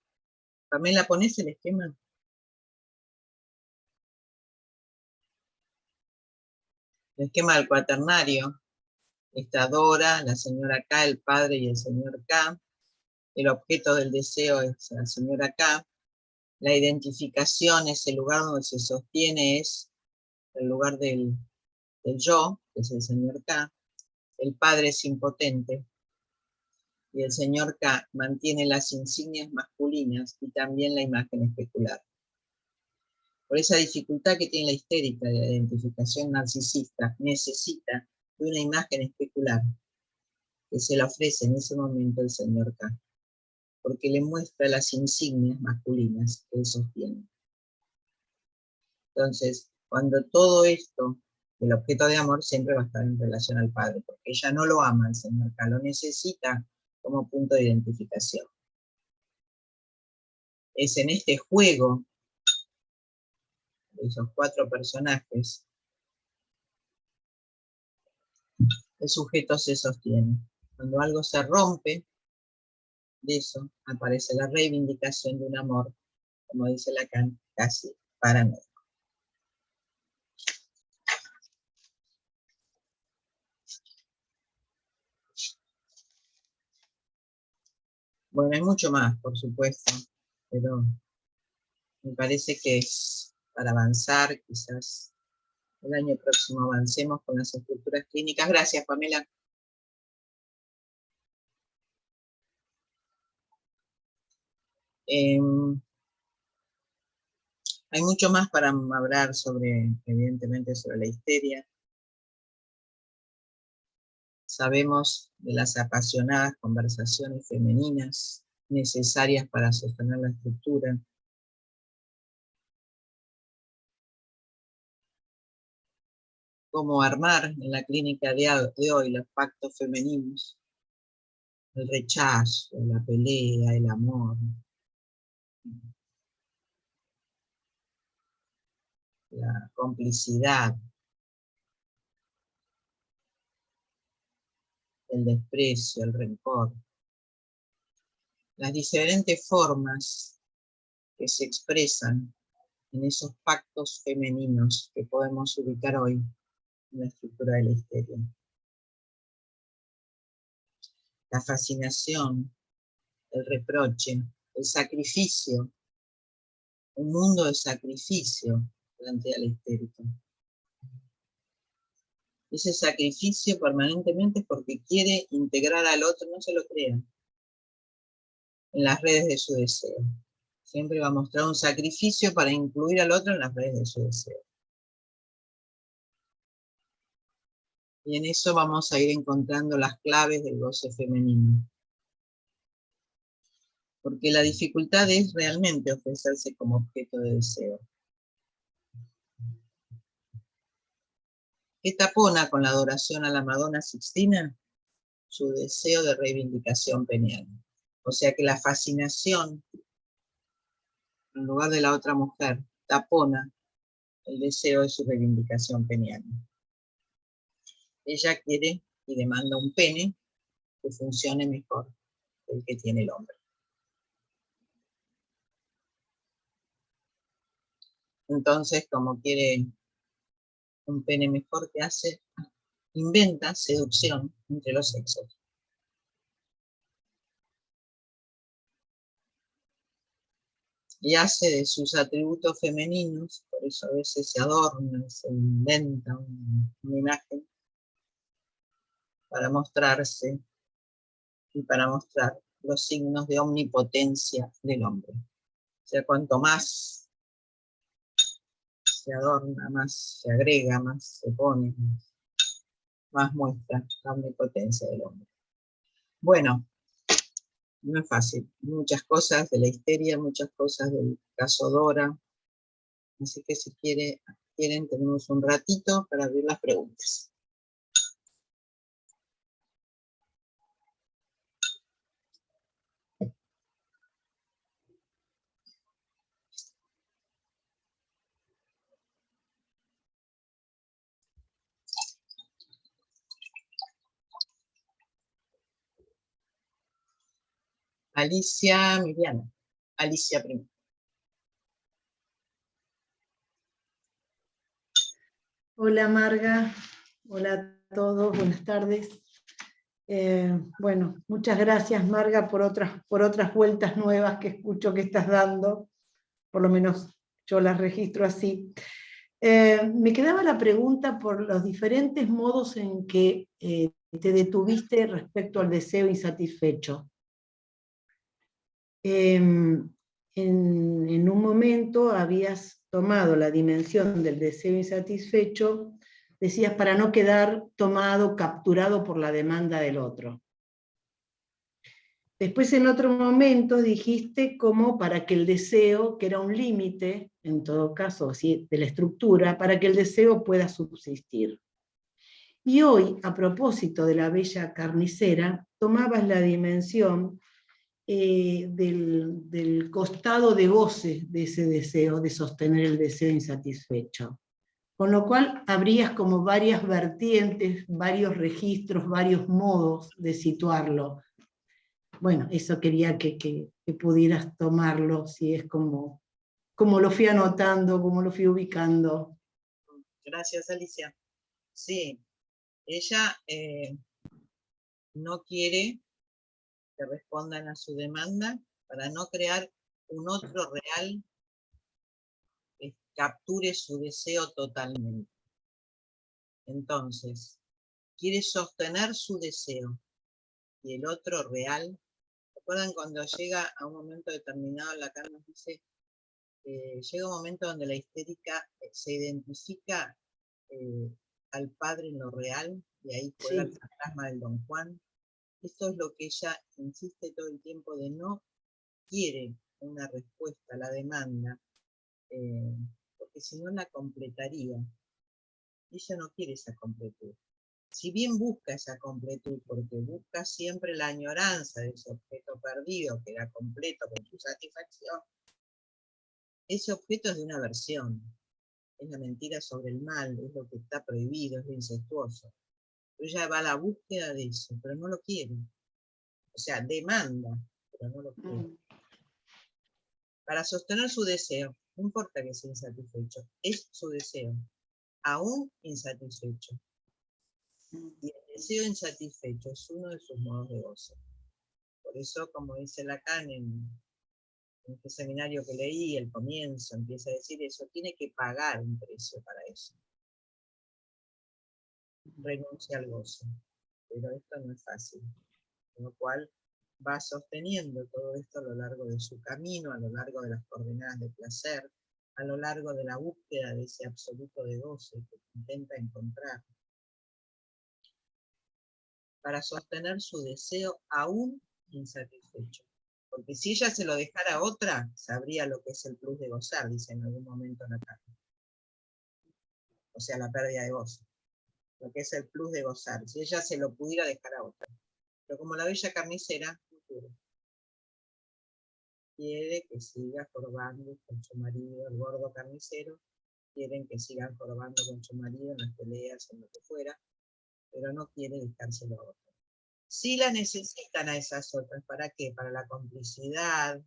Pamela, ¿ponés el esquema? El esquema del cuaternario. Está Dora, la señora K, el padre y el señor K. El objeto del deseo es la señora K. La identificación, ese lugar donde se sostiene, es el lugar del yo, que es el señor K. El padre es impotente. Y el señor K mantiene las insignias masculinas y también la imagen especular. Por esa dificultad que tiene la histérica de la identificación narcisista, necesita de una imagen especular que se le ofrece en ese momento el señor K, porque le muestra las insignias masculinas que él sostiene. Entonces, cuando todo esto, el objeto de amor siempre va a estar en relación al padre, porque ella no lo ama al señor K, lo necesita como punto de identificación. Es en este juego de esos 4 personajes, el sujeto se sostiene. Cuando algo se rompe, de eso aparece la reivindicación de un amor, como dice Lacan, casi paranoico. Bueno, hay mucho más, por supuesto, pero me parece que es para avanzar, quizás el año próximo avancemos con las estructuras clínicas. Gracias, Pamela. Hay mucho más para hablar sobre, evidentemente, sobre la histeria. Sabemos de las apasionadas conversaciones femeninas necesarias para sostener la estructura. Cómo armar en la clínica de hoy los pactos femeninos, el rechazo, la pelea, el amor, la complicidad, el desprecio, el rencor, las diferentes formas que se expresan en esos pactos femeninos que podemos ubicar hoy en la estructura de la histeria. La fascinación, el reproche, el sacrificio, un mundo de sacrificio plantea la histérica. Ese sacrificio permanentemente es porque quiere integrar al otro, no se lo crean, en las redes de su deseo. Siempre va a mostrar un sacrificio para incluir al otro en las redes de su deseo. Y en eso vamos a ir encontrando las claves del goce femenino. Porque la dificultad es realmente ofrecerse como objeto de deseo. ¿Qué tapona con la adoración a la Madonna Sixtina? Su deseo de reivindicación peniana. O sea que la fascinación, en lugar de la otra mujer, tapona el deseo de su reivindicación peniana. Ella quiere y demanda un pene que funcione mejor que el que tiene el hombre. Entonces, como quiere un pene mejor, ¿qué hace? Inventa seducción entre los sexos. Y hace de sus atributos femeninos, por eso a veces se adorna, se inventa una imagen para mostrarse y para mostrar los signos de omnipotencia del hombre. O sea, cuanto más se adorna, más se agrega, más se pone, más muestra la omnipotencia del hombre. Bueno, no es fácil. Muchas cosas de la histeria, muchas cosas del caso Dora. Así que si quieren, tenemos un ratito para abrir las preguntas. Alicia Miriana. Alicia primero. Hola Marga, hola a todos, buenas tardes. Bueno, muchas gracias Marga por otras vueltas nuevas que escucho que estás dando, por lo menos yo las registro así. Me quedaba la pregunta por los diferentes modos en que te detuviste respecto al deseo insatisfecho. En un momento habías tomado la dimensión del deseo insatisfecho, decías, para no quedar tomado, capturado por la demanda del otro. Después en otro momento dijiste como para que el deseo, que era un límite, en todo caso, ¿sí?, de la estructura, para que el deseo pueda subsistir. Y hoy, a propósito de la bella carnicera, tomabas la dimensión del costado de goce de ese deseo, de sostener el deseo insatisfecho. Con lo cual habrías como varias vertientes, varios registros, varios modos de situarlo. Bueno, eso quería que pudieras tomarlo, si es como lo fui anotando, como lo fui ubicando. Gracias, Alicia. Sí, ella no quiere que respondan a su demanda para no crear un otro real que capture su deseo totalmente. Entonces, quiere sostener su deseo y el otro real. ¿Recuerdan cuando llega a un momento determinado, Lacan nos dice, llega un momento donde la histérica se identifica al padre en lo real, y ahí juega el fantasma del Don Juan? Esto es lo que ella insiste todo el tiempo, de no quiere una respuesta a la demanda, porque si no la completaría. Ella no quiere esa completud. Si bien busca esa completud, porque busca siempre la añoranza de ese objeto perdido, que era completo con su satisfacción, ese objeto es de una versión, es la mentira sobre el mal, es lo que está prohibido, es lo incestuoso. Pero ella va a la búsqueda de eso, pero no lo quiere. O sea, demanda, pero no lo quiere. Para sostener su deseo, no importa que sea insatisfecho, es su deseo, aún insatisfecho. Y el deseo insatisfecho es uno de sus modos de goce. Por eso, como dice Lacan en este seminario que leí, el comienzo, empieza a decir eso, tiene que pagar un precio para eso. Renuncia al goce. Pero esto no es fácil. Con lo cual va sosteniendo todo esto a lo largo de su camino, a lo largo de las coordenadas de placer, a lo largo de la búsqueda de ese absoluto de goce que intenta encontrar, para sostener su deseo aún insatisfecho. Porque si ella se lo dejara a otra, sabría lo que es el plus de gozar, dice en algún momento en la carta. O sea, la pérdida de goce. Lo que es el plus de gozar. Si ella se lo pudiera dejar a otra. Pero como la bella carnicera, no quiere que siga jorobando con su marido, el gordo carnicero, quieren que sigan jorobando con su marido en las peleas, en lo que fuera, pero no quiere dejárselo a otro. Sí la necesitan a esas otras, ¿para qué? Para la complicidad,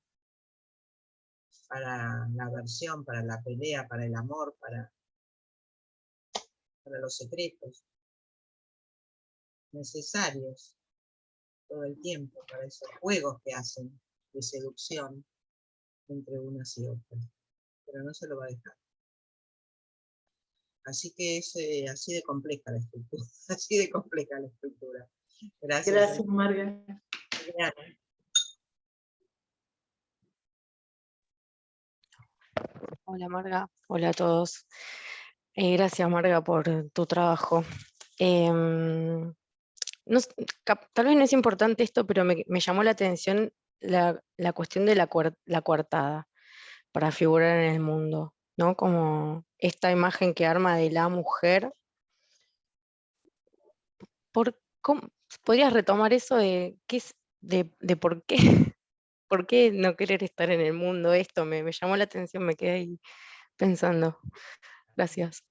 para la aversión, para la pelea, para el amor, para los secretos necesarios todo el tiempo, para esos juegos que hacen de seducción entre unas y otras. Pero no se lo va a dejar. Así que es así de compleja la estructura, así de compleja la estructura. Gracias. Gracias, Marga. Hola Marga, hola a todos. Gracias Marga por tu trabajo. Tal vez no es importante esto, pero me llamó la atención la cuestión de la coartada para figurar en el mundo, ¿no? Como esta imagen que arma de la mujer. ¿Podrías retomar eso de qué es, de por qué? ¿Por qué no querer estar en el mundo? Esto me llamó la atención, me quedé ahí pensando. Gracias.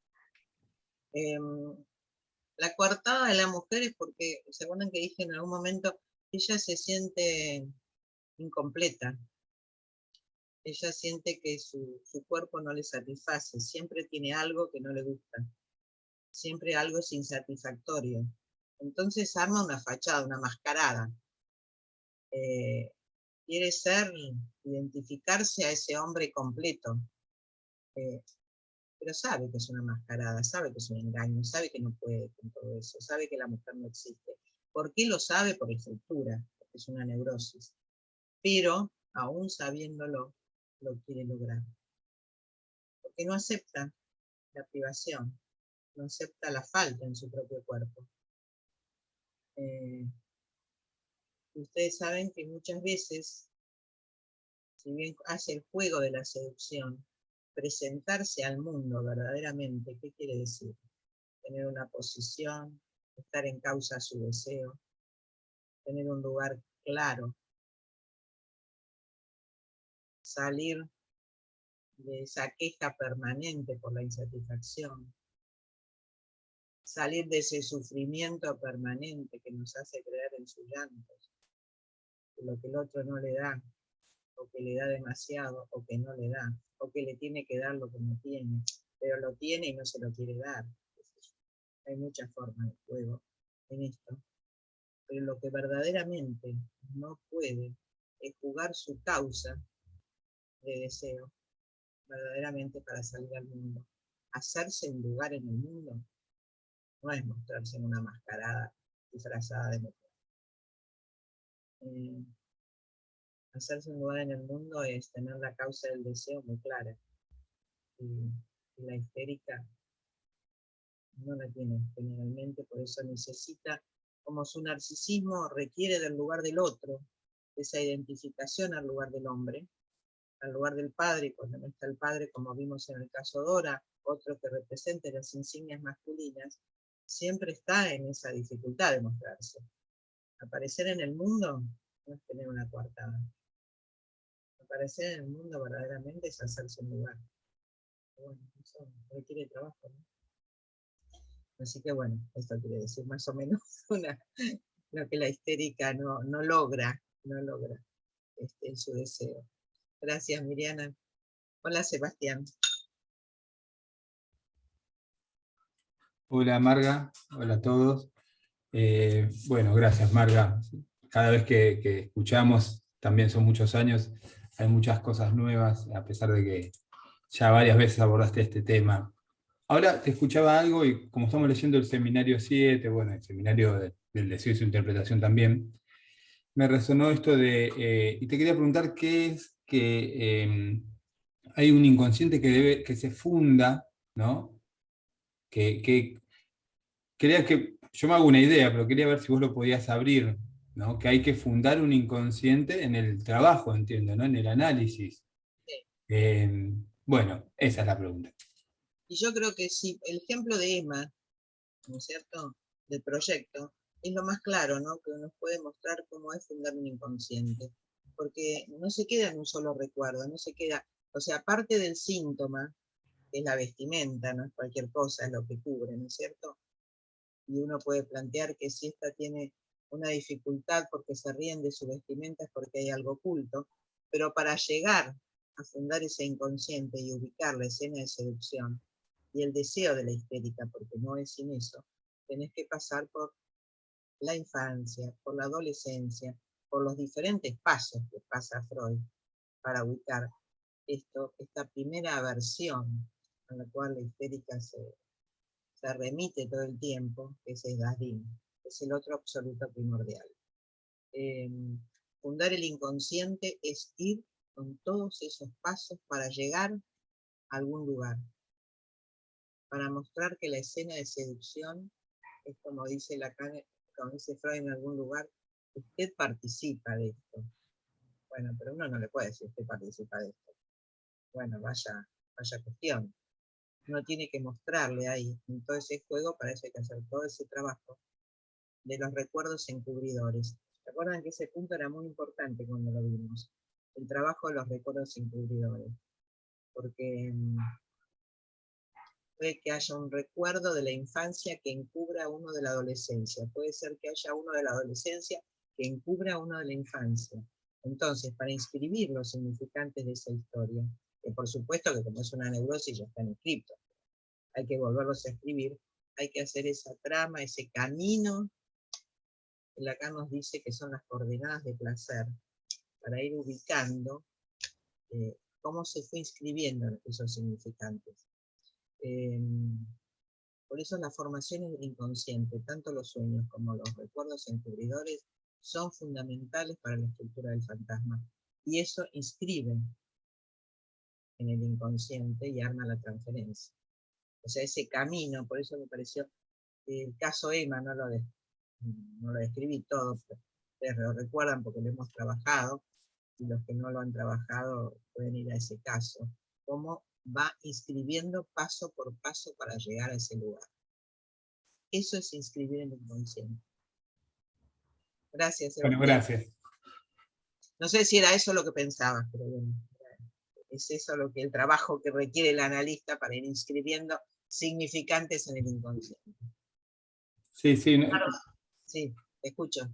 La coartada de la mujer es porque, ¿se acuerdan que dije en algún momento? Ella se siente incompleta. Ella siente que su cuerpo no le satisface, siempre tiene algo que no le gusta, siempre algo es insatisfactorio. Entonces arma una fachada, una mascarada. Quiere identificarse a ese hombre completo, pero sabe que es una mascarada, sabe que es un engaño, sabe que no puede con todo eso, sabe que la mujer no existe. ¿Por qué lo sabe? Por estructura, porque es una neurosis. Pero, aún sabiéndolo, lo quiere lograr. Porque no acepta la privación, no acepta la falta en su propio cuerpo. Ustedes saben que muchas veces, si bien hace el juego de la seducción, presentarse al mundo verdaderamente, ¿qué quiere decir? Tener una posición, estar en causa a su deseo, tener un lugar claro, salir de esa queja permanente por la insatisfacción, salir de ese sufrimiento permanente que nos hace creer en sus llantos, que lo que el otro no le da, o que le da demasiado, o que no le da, o que le tiene que dar lo que no tiene, pero lo tiene y no se lo quiere dar. Hay muchas formas de juego en esto, pero lo que verdaderamente no puede es jugar su causa de deseo, verdaderamente para salir al mundo. Hacerse un lugar en el mundo no es mostrarse en una mascarada disfrazada de mujer. Hacerse un lugar en el mundo es tener la causa del deseo muy clara. Y la histérica no la tiene generalmente, por eso necesita, como su narcisismo requiere del lugar del otro, de esa identificación al lugar del hombre, al lugar del padre, y cuando no está el padre, como vimos en el caso Dora, otro que represente las insignias masculinas, siempre está en esa dificultad de mostrarse. Aparecer en el mundo no es tener una coartada. Aparecer en el mundo verdaderamente es hacerse un lugar. Bueno, eso requiere trabajo, ¿no? Así que bueno, esto quiere decir más o menos lo que la histérica no logra en su deseo. Gracias, Miriana. Hola, Sebastián. Hola, Marga. Hola a todos. Bueno, gracias, Marga. Cada vez que escuchamos, también son muchos años, hay muchas cosas nuevas, a pesar de que ya varias veces abordaste este tema. Ahora te escuchaba algo y como estamos leyendo el seminario 7, bueno, el seminario del deseo y su interpretación también, me resonó esto y te quería preguntar qué es que hay un inconsciente que se funda, ¿no? Quería que, yo me hago una idea, pero quería ver si vos lo podías abrir, ¿no? Que hay que fundar un inconsciente en el trabajo, entiendo, ¿no? En el análisis. Bueno, esa es la pregunta. Y yo creo que sí, el ejemplo de Emma, ¿no es cierto?, del proyecto, es lo más claro, ¿no?, que nos puede mostrar cómo es fundar un inconsciente. Porque no se queda en un solo recuerdo, no se queda, o sea, aparte del síntoma, que es la vestimenta, no es cualquier cosa, es lo que cubre, ¿no es cierto? Y uno puede plantear que si esta tiene una dificultad porque se ríen de su vestimenta es porque hay algo oculto, pero para llegar a fundar ese inconsciente y ubicar la escena de seducción y el deseo de la histérica, porque no es sin eso, tenés que pasar por la infancia, por la adolescencia, por los diferentes pasos que pasa Freud para ubicar esta primera aversión a la cual la histérica se remite todo el tiempo, que es Darín, es el otro absoluto primordial. Fundar el inconsciente es ir con todos esos pasos para llegar a algún lugar, para mostrar que la escena de seducción es como dice Freud en algún lugar, usted participa de esto. Bueno, pero uno no le puede decir usted participa de esto. Bueno, vaya cuestión. Uno tiene que mostrarle ahí, en todo ese juego, para eso hay que hacer todo ese trabajo de los recuerdos encubridores. ¿Se acuerdan que ese punto era muy importante cuando lo vimos? El trabajo de los recuerdos encubridores. Porque puede que haya un recuerdo de la infancia que encubra uno de la adolescencia. Puede ser que haya uno de la adolescencia que encubra uno de la infancia. Entonces, para inscribir los significantes de esa historia, que por supuesto que como es una neurosis ya están escritos, hay que volverlos a escribir, hay que hacer esa trama, ese camino, que acá nos dice que son las coordenadas de placer, para ir ubicando cómo se fue inscribiendo esos significantes. Por eso las formaciones del inconsciente, tanto los sueños como los recuerdos encubridores, son fundamentales para la estructura del fantasma. Y eso inscribe en el inconsciente y arma la transferencia. O sea, ese camino, por eso me pareció, el caso Emma, no lo describí todo, pero ustedes lo recuerdan porque lo hemos trabajado, y los que no lo han trabajado pueden ir a ese caso, cómo va inscribiendo paso por paso para llegar a ese lugar. Eso es inscribir en el inconsciente. Gracias, Bueno, Sebastián. gracias. No sé si era eso lo que pensabas, pero bueno, es eso lo que el trabajo que requiere el analista para ir inscribiendo significantes en el inconsciente. Sí, sí. Claro. Sí, te escucho.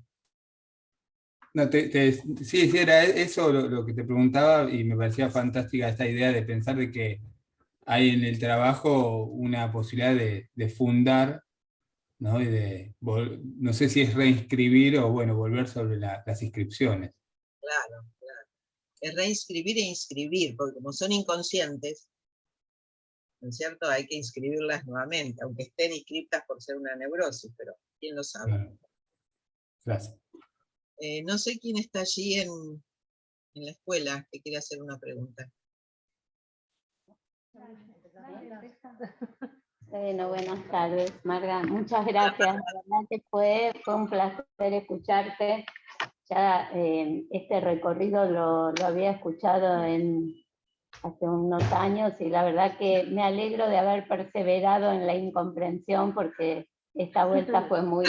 No, sí, era eso lo que te preguntaba, y me parecía fantástica esta idea de pensar de que hay en el trabajo una posibilidad de fundar, ¿no? Y no sé si es reinscribir o bueno, volver sobre las inscripciones. Claro, claro. Es reinscribir e inscribir, porque como son inconscientes, ¿no es cierto? Hay que inscribirlas nuevamente, aunque estén inscritas por ser una neurosis, pero ¿quién lo sabe? Claro. Gracias. No sé quién está allí en la escuela que quiere hacer una pregunta. Bueno, buenas tardes, Marga. Muchas gracias. La verdad que fue un placer escucharte. Ya este recorrido lo había escuchado hace unos años y la verdad que me alegro de haber perseverado en la incomprensión porque esta vuelta fue muy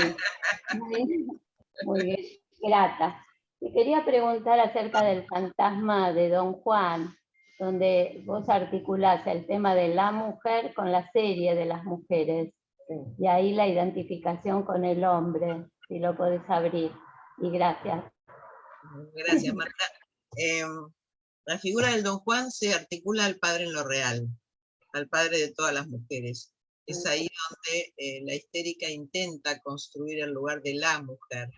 grata. Te quería preguntar acerca del fantasma de Don Juan, donde vos articulás el tema de la mujer con la serie de las mujeres, y ahí la identificación con el hombre, si lo podés abrir. Y gracias. Gracias, Marta. La figura del Don Juan se articula al padre en lo real, al padre de todas las mujeres. Es ahí donde la histérica intenta construir el lugar de la mujer.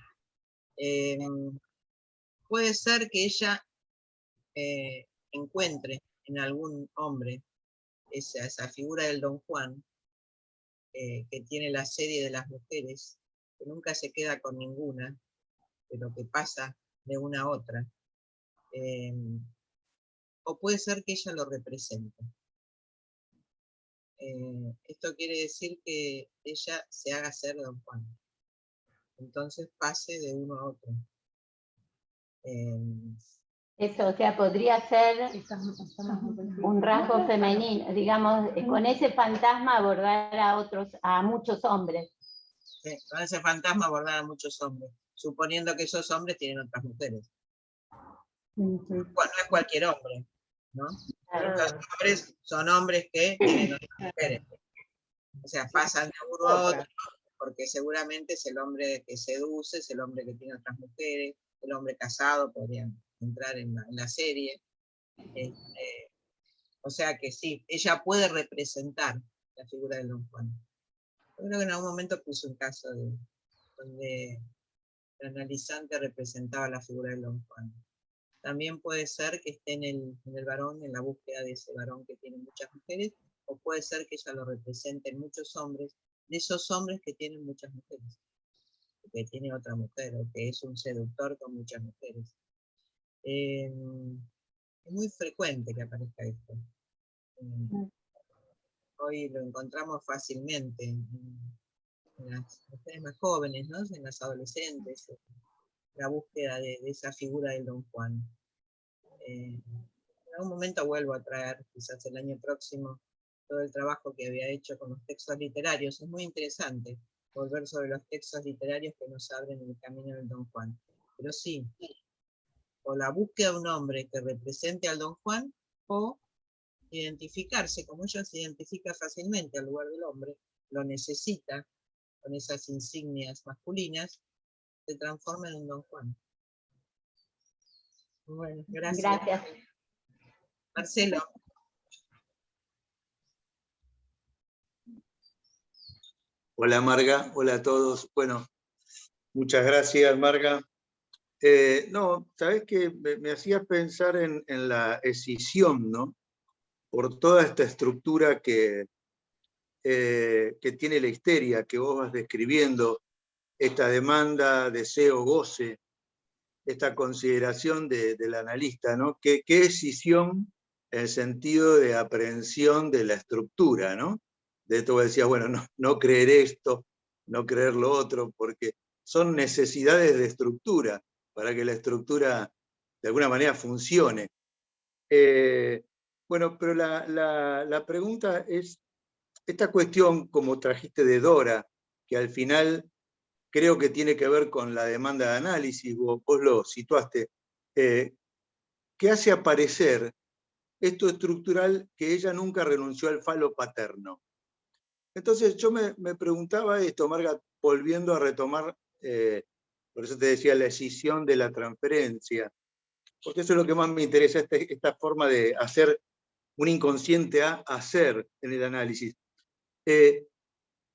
Puede ser que ella encuentre en algún hombre esa figura del Don Juan, que tiene la serie de las mujeres, que nunca se queda con ninguna, pero que pasa de una a otra. O puede ser que ella lo represente. Esto quiere decir que ella se haga ser Don Juan. Entonces pase de uno a otro. Eso, o sea, podría ser un rasgo femenino, digamos, con ese fantasma abordar a muchos hombres. Con ese fantasma abordar a muchos hombres, suponiendo que esos hombres tienen otras mujeres. Bueno, no es cualquier hombre, ¿no? Los hombres son hombres que tienen otras mujeres. O sea, pasan de uno a otro, porque seguramente es el hombre que seduce, es el hombre que tiene otras mujeres, el hombre casado, podrían entrar en la serie. O sea que sí, ella puede representar la figura de Don Juan. Yo creo que en algún momento puse un caso donde el analizante representaba la figura de Don Juan. También puede ser que esté en el varón, en la búsqueda de ese varón que tiene muchas mujeres, o puede ser que ella lo represente en muchos hombres, de esos hombres que tienen muchas mujeres, que tiene otra mujer, o que es un seductor con muchas mujeres. Es muy frecuente que aparezca esto. Hoy lo encontramos fácilmente en las mujeres más jóvenes, ¿no? En las adolescentes, la búsqueda de esa figura del Don Juan. En algún momento vuelvo a traer, quizás el año próximo, todo el trabajo que había hecho con los textos literarios. Es muy interesante volver sobre los textos literarios que nos abren el camino del Don Juan. Pero sí, o la búsqueda de un hombre que represente al Don Juan, o identificarse, como ella se identifica fácilmente al lugar del hombre, lo necesita, con esas insignias masculinas, se transforma en un Don Juan. Bueno, gracias. Gracias. Marcelo. Hola Marga, hola a todos. Bueno, muchas gracias Marga. No, sabes que me hacías pensar en la escisión, ¿no? Por toda esta estructura que tiene la histeria, que vos vas describiendo, esta demanda, deseo, goce, esta consideración del analista, ¿no? ¿Qué escisión en el sentido de aprehensión de la estructura, ¿no? De esto vos decías, bueno, no creer esto, no creer lo otro, porque son necesidades de estructura para que la estructura de alguna manera funcione. Bueno, pero la pregunta es, esta cuestión, como trajiste de Dora, que al final creo que tiene que ver con la demanda de análisis, vos lo situaste, que hace aparecer esto estructural que ella nunca renunció al falo paterno. Entonces yo me preguntaba esto, Marga, volviendo a retomar, por eso te decía la escisión de la transferencia, porque eso es lo que más me interesa, esta forma de hacer un inconsciente a hacer en el análisis.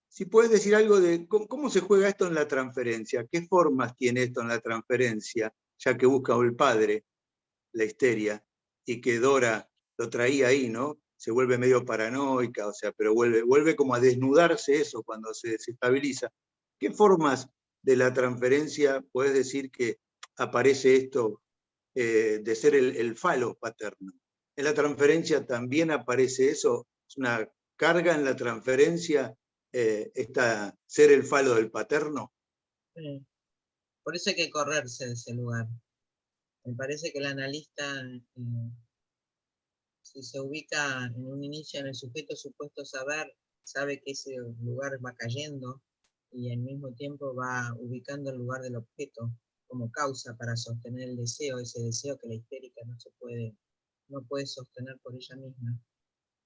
Si puedes decir algo de cómo se juega esto en la transferencia, qué formas tiene esto en la transferencia, ya que busca el padre, la histeria, y que Dora lo traía ahí, ¿no? Se vuelve medio paranoica, o sea, pero vuelve como a desnudarse eso cuando se estabiliza. ¿Qué formas de la transferencia puedes decir que aparece esto de ser el falo paterno? ¿En la transferencia también aparece eso? ¿Es una carga en la transferencia ser el falo del paterno? Por eso hay que correrse de ese lugar. Me parece que el analista, si se ubica en un inicio en el sujeto supuesto saber, sabe que ese lugar va cayendo y al mismo tiempo va ubicando el lugar del objeto como causa para sostener el deseo, ese deseo que la histérica no puede sostener por ella misma.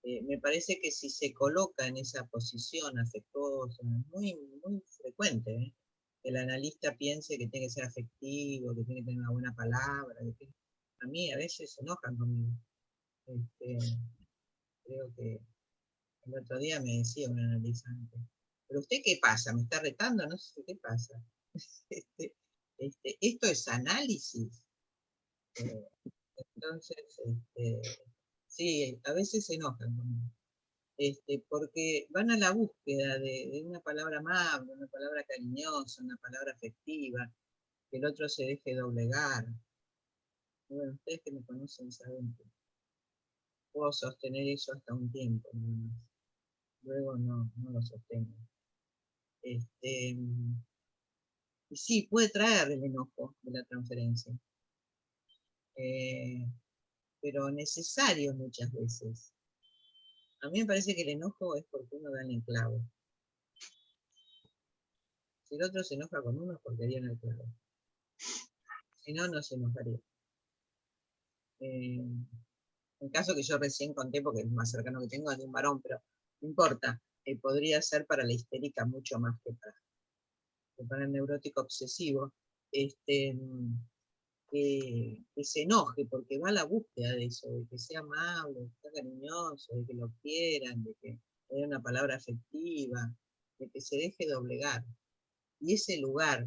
Me parece que si se coloca en esa posición afectuosa, muy, muy frecuente, que el analista piense que tiene que ser afectivo, que tiene que tener una buena palabra, a mí a veces se enojan conmigo. Creo que el otro día me decía un analizante, ¿pero usted qué pasa? ¿Me está retando? No sé qué pasa. Esto es análisis. Entonces, sí, a veces se enojan conmigo. Porque van a la búsqueda de una palabra amable, una palabra cariñosa, una palabra afectiva, que el otro se deje doblegar. Bueno, ustedes que me conocen saben que puedo sostener eso hasta un tiempo, nada más. Luego no lo sostengo. Y sí, puede traer el enojo de la transferencia, pero necesario muchas veces. A mí me parece que el enojo es porque uno da en el clavo. Si el otro se enoja con uno es porque dio en el clavo. Si no, no se enojaría. En caso que yo recién conté, porque es lo más cercano que tengo, es de un varón, pero no importa. Podría ser para la histérica mucho más que para el neurótico obsesivo. Que se enoje, porque va a la búsqueda de eso, de que sea amable, de que sea cariñoso, de que lo quieran, de que haya una palabra afectiva, de que se deje doblegar. Y ese lugar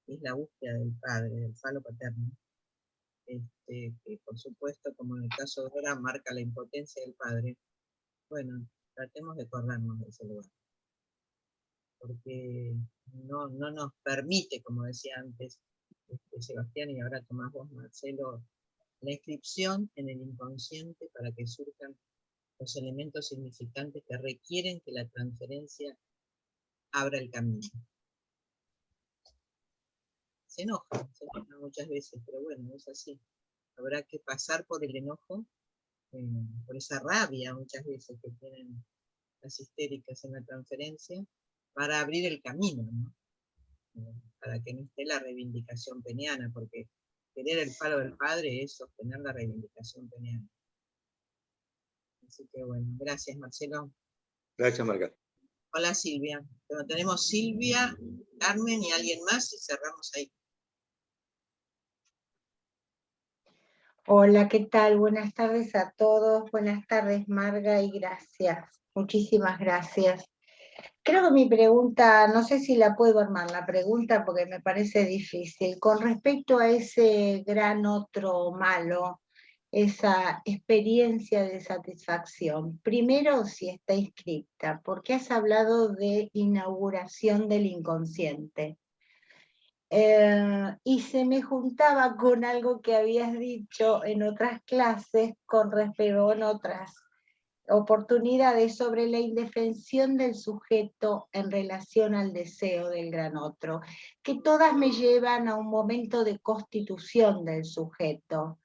es la búsqueda del padre, del falo paterno, que por supuesto, como en el caso de Dora, marca la impotencia del padre. Bueno, tratemos de corrernos de ese lugar, porque no nos permite, como decía antes Sebastián, y ahora tomás vos, Marcelo, la inscripción en el inconsciente para que surjan los elementos significantes que requieren que la transferencia abra el camino. Se enoja muchas veces, pero bueno, es así. Habrá que pasar por el enojo, por esa rabia muchas veces que tienen las histéricas en la transferencia, para abrir el camino, ¿no? Para que no esté la reivindicación peniana, porque querer el falo del padre es sostener la reivindicación peniana. Así que bueno, gracias Marcelo. Gracias, Marga. Hola Silvia. Bueno, tenemos Silvia, Carmen y alguien más y cerramos ahí. Hola, ¿qué tal? Buenas tardes a todos. Buenas tardes, Marga, y gracias. Muchísimas gracias. Creo que mi pregunta, no sé si la puedo armar la pregunta porque me parece difícil. Con respecto a ese gran otro malo, esa experiencia de satisfacción. Primero, si está inscripta, porque has hablado de inauguración del inconsciente. Y se me juntaba con algo que habías dicho en otras clases con respecto en otras oportunidades sobre la indefensión del sujeto en relación al deseo del gran otro, que todas me llevan a un momento de constitución del sujeto,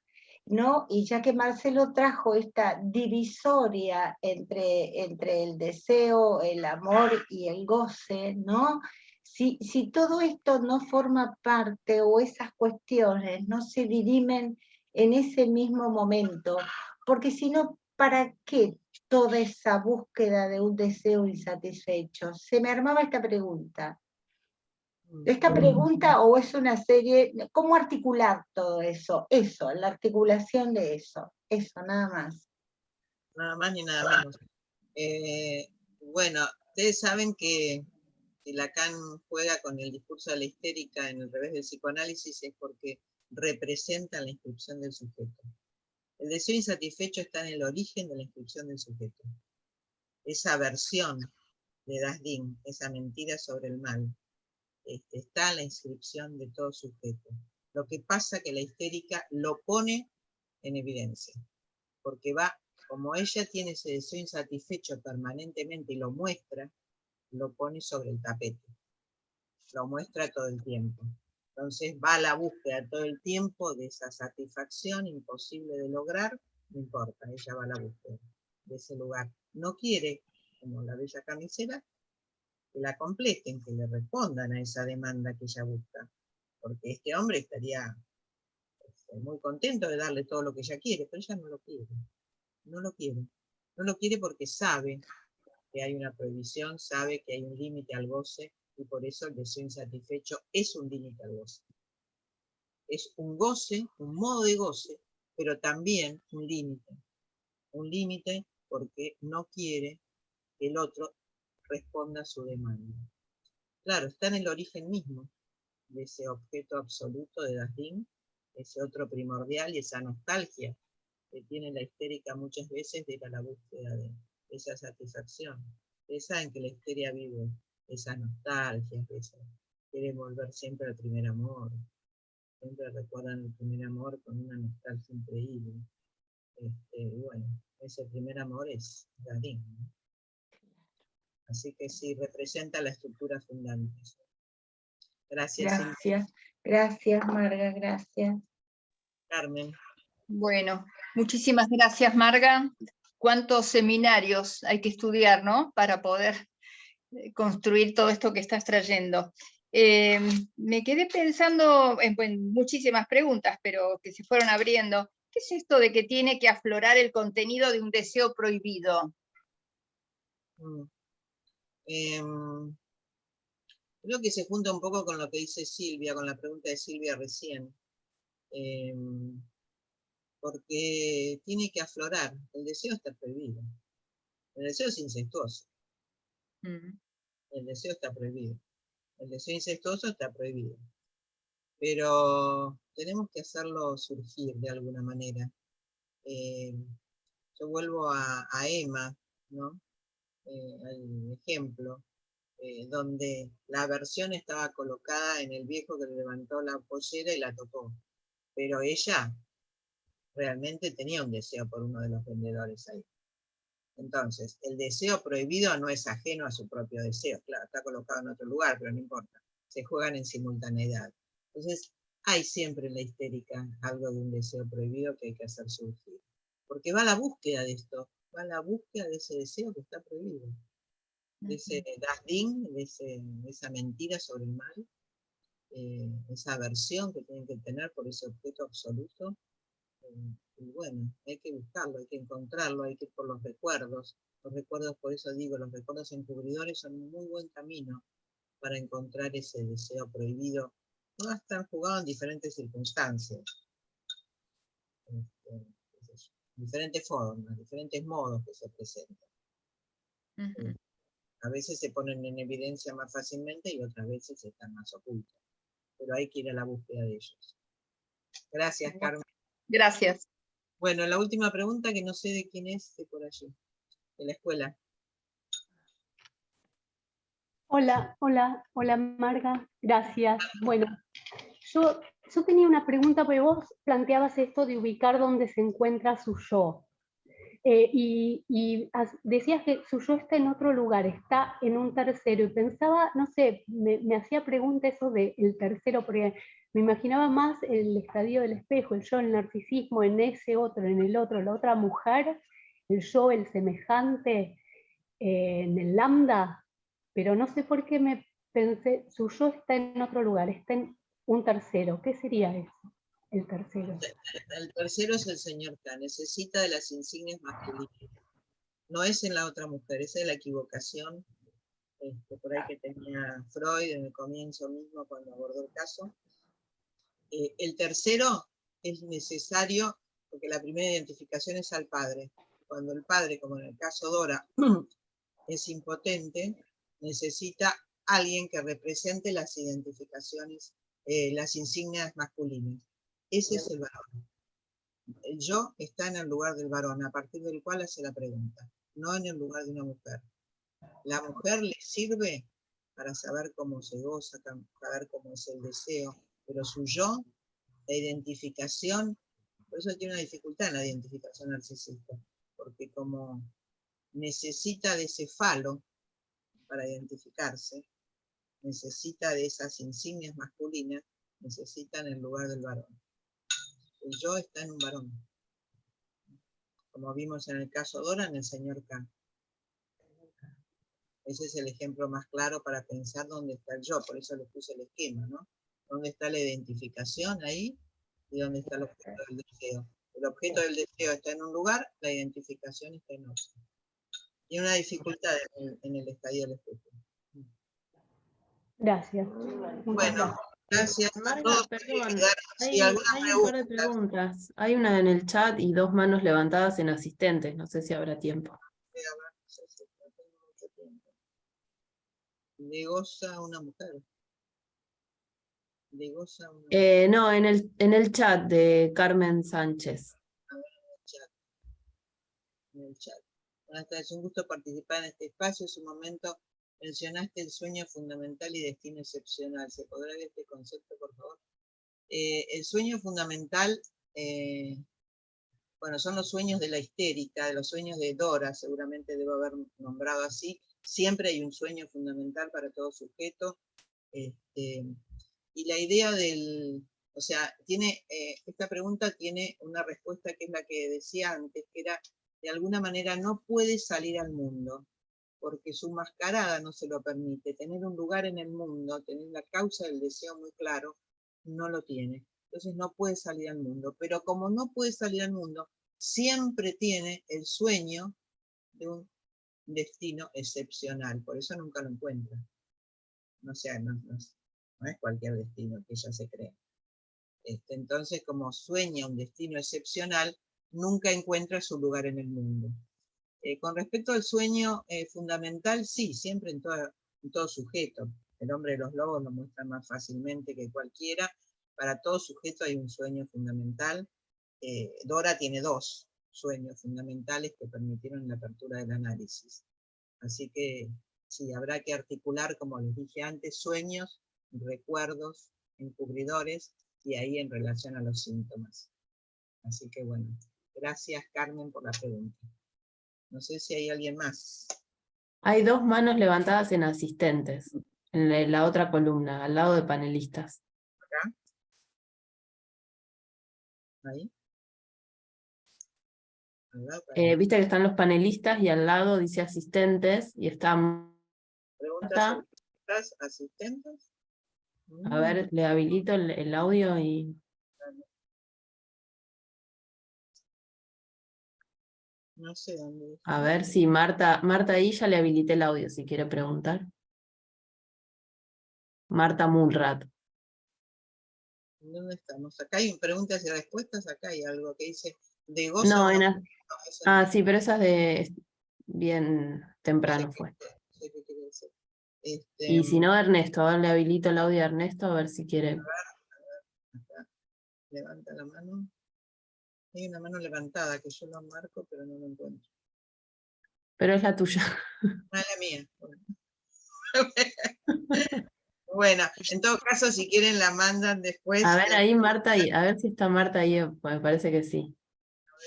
¿no? Y ya que Marcelo trajo esta divisoria entre el deseo, el amor y el goce, ¿no? Si todo esto no forma parte o esas cuestiones no se dirimen en ese mismo momento, porque si no, ¿para qué toda esa búsqueda de un deseo insatisfecho? Se me armaba esta pregunta. ¿Esta pregunta o es una serie? ¿Cómo articular todo eso? Eso, la articulación de eso. Eso, nada más. Nada más ni nada menos. Bueno, ustedes saben que Lacan juega con el discurso de la histérica en el revés del psicoanálisis es porque representa la inscripción del sujeto. El deseo insatisfecho está en el origen de la inscripción del sujeto. Esa versión de Dasdin, esa mentira sobre el mal, está en la inscripción de todo sujeto. Lo que pasa es que la histérica lo pone en evidencia, porque va, como ella tiene ese deseo insatisfecho permanentemente y lo muestra, lo pone sobre el tapete, lo muestra todo el tiempo. Entonces va a la búsqueda todo el tiempo de esa satisfacción imposible de lograr, no importa, ella va a la búsqueda de ese lugar. No quiere, como la bella camisera, que la completen, que le respondan a esa demanda que ella busca, porque este hombre estaría muy contento de darle todo lo que ella quiere, pero ella no lo quiere, no lo quiere. No lo quiere porque sabe que hay una prohibición, sabe que hay un límite al goce, y por eso el deseo insatisfecho es un límite al goce. Es un goce, un modo de goce, pero también un límite. Un límite porque no quiere que el otro responda a su demanda. Claro, está en el origen mismo de ese objeto absoluto de Dasdin, ese otro primordial y esa nostalgia que tiene la histérica muchas veces de ir a la búsqueda de esa satisfacción. Ustedes saben que la histeria vive esa nostalgia, quiere volver siempre al primer amor, siempre recuerdan el primer amor con una nostalgia increíble. Y bueno, ese primer amor es Dasdin, ¿no? Así que sí, representa la estructura fundante. Gracias, Gracias. Gracias, Marga, gracias. Carmen. Bueno, muchísimas gracias, Marga. ¿Cuántos seminarios hay que estudiar, ¿no? Para poder construir todo esto que estás trayendo. Me quedé pensando en muchísimas preguntas, pero que se fueron abriendo. ¿Qué es esto de que tiene que aflorar el contenido de un deseo prohibido? Creo que se junta un poco con lo que dice Silvia, con la pregunta de Silvia recién. Porque tiene que aflorar. El deseo está prohibido. El deseo es incestuoso. El deseo está prohibido. El deseo incestuoso está prohibido. Pero tenemos que hacerlo surgir de alguna manera. Yo vuelvo a Emma, ¿no? Al ejemplo, donde la aversión estaba colocada en el viejo que le levantó la pollera y la tocó. Pero ella realmente tenía un deseo por uno de los vendedores ahí. Entonces, el deseo prohibido no es ajeno a su propio deseo. Claro, está colocado en otro lugar, pero no importa. Se juegan en simultaneidad. Entonces, hay siempre en la histérica algo de un deseo prohibido que hay que hacer surgir. Porque va a la búsqueda de esto, va a la búsqueda de ese deseo que está prohibido. De ese Dasdin, de esa mentira sobre el mal, esa aversión que tienen que tener por ese objeto absoluto. Y bueno, hay que buscarlo, hay que encontrarlo, hay que ir por los recuerdos. Los recuerdos, por eso digo, los recuerdos encubridores son un muy buen camino para encontrar ese deseo prohibido. No va a estar jugado en diferentes circunstancias. qué sé yo, diferentes formas, diferentes modos que se presentan. Ujú. A veces se ponen en evidencia más fácilmente y otras veces están más ocultos. Pero hay que ir a la búsqueda de ellos. Gracias, Carmen. Gracias. Bueno, la última pregunta que no sé de quién es de por allí, de la escuela. Hola, hola, hola Marga, gracias. Bueno, yo tenía una pregunta, porque vos planteabas esto de ubicar dónde se encuentra su yo. Decías que su yo está en otro lugar, está en un tercero, y pensaba, no sé, me hacía pregunta eso del tercero, porque me imaginaba más el estadio del espejo, el yo, el narcisismo, en ese otro, en el otro, la otra mujer, el yo, el semejante, en el lambda, pero no sé por qué me pensé, su yo está en otro lugar, está en un tercero. ¿Qué sería eso, el tercero? El tercero es el señor K, necesita de las insignias masculinas. No es en la otra mujer, esa es la equivocación por ahí que tenía Freud en el comienzo mismo cuando abordó el caso. El tercero es necesario porque la primera identificación es al padre. Cuando el padre, como en el caso Dora, es impotente, necesita alguien que represente las identificaciones, las insignias masculinas. Ese es el varón. El yo está en el lugar del varón, a partir del cual hace la pregunta, no en el lugar de una mujer. La mujer le sirve para saber cómo se goza, saber cómo es el deseo, pero su yo, la identificación, por eso tiene una dificultad en la identificación narcisista, porque como necesita de ese falo para identificarse, necesita de esas insignias masculinas, necesita en el lugar del varón. El yo está en un varón, como vimos en el caso Dora, en el señor K. Ese es el ejemplo más claro para pensar dónde está el yo, por eso le puse el esquema, ¿no? ¿Dónde está la identificación ahí? Y dónde está el objeto del deseo. El objeto del deseo está en un lugar, la identificación está en otro. Y una dificultad en el estadio del espejo. Gracias. Bueno, gracias a Marga, todos. perdón, Si alguna hay un par de pregunta. preguntas. Hay una en el chat y 2 manos levantadas en asistentes. No sé si habrá tiempo. Le goza una mujer. Le goza una mujer. No, en el chat de Carmen Sánchez. A ver, en el chat. Buenas tardes, es un gusto participar en este espacio. En un momento mencionaste el sueño fundamental y destino excepcional. ¿Se podrá ver este concepto, por favor? El sueño fundamental, bueno, son los sueños de la histérica, de los sueños de Dora, seguramente debo haber nombrado así. Siempre hay un sueño fundamental para todo sujeto. Y la idea o sea, esta pregunta tiene una respuesta que es la que decía antes, que era, de alguna manera no puede salir al mundo, porque su mascarada no se lo permite. Tener un lugar en el mundo, tener la causa del deseo muy claro, no lo tiene. Entonces no puede salir al mundo. Pero como no puede salir al mundo, siempre tiene el sueño de un destino excepcional. Por eso nunca lo encuentra. No es cualquier destino que ella se cree. Entonces, como sueña un destino excepcional, nunca encuentra su lugar en el mundo. Con respecto al sueño fundamental, sí, siempre en todo sujeto. El hombre de los lobos lo muestra más fácilmente que cualquiera. Para todo sujeto hay un sueño fundamental. Dora tiene 2 sueños fundamentales que permitieron la apertura del análisis. Así que sí, habrá que articular, como les dije antes, sueños, recuerdos, encubridores, y ahí en relación a los síntomas. Así que bueno, gracias Carmen por la pregunta. No sé si hay alguien más. Hay 2 manos levantadas en asistentes, en la otra columna, al lado de panelistas. ¿Acá? ¿Ahí? Viste que están los panelistas y al lado dice asistentes y están... ¿Preguntas asistentes? A ver, le habilito el audio y... No sé dónde. A ver si Marta ahí ya le habilité el audio si quiere preguntar. Marta Mulrat. ¿Dónde estamos? Acá hay preguntas y respuestas, acá hay algo que dice De gozo. No, esa no. sí, pero esa es de bien temprano fue. sé qué quiere decir. Y si no, Ernesto, ahora le habilito el audio a Ernesto a ver si quiere. Acá, levanta la mano. Hay una mano levantada que yo lo marco, pero no lo encuentro. Pero es la tuya. Ah, la mía. Bueno, en todo caso, si quieren la mandan después. A ver ahí Marta, a ver si está Marta ahí, me parece que sí.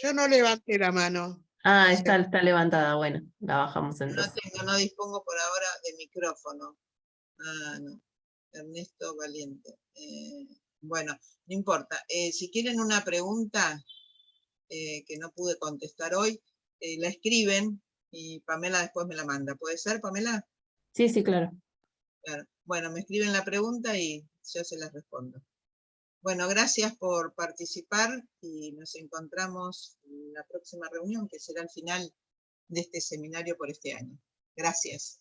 Yo no levanté la mano. Ah, está levantada, bueno, la bajamos entonces. No dispongo por ahora de micrófono. Ah, no. Ernesto Valiente. Bueno, no importa. Si quieren una pregunta que no pude contestar hoy, la escriben y Pamela después me la manda. ¿Puede ser, Pamela? Sí, sí, claro. Claro. Bueno, me escriben la pregunta y yo se las respondo. Bueno, gracias por participar y nos encontramos en la próxima reunión, que será el final de este seminario por este año. Gracias.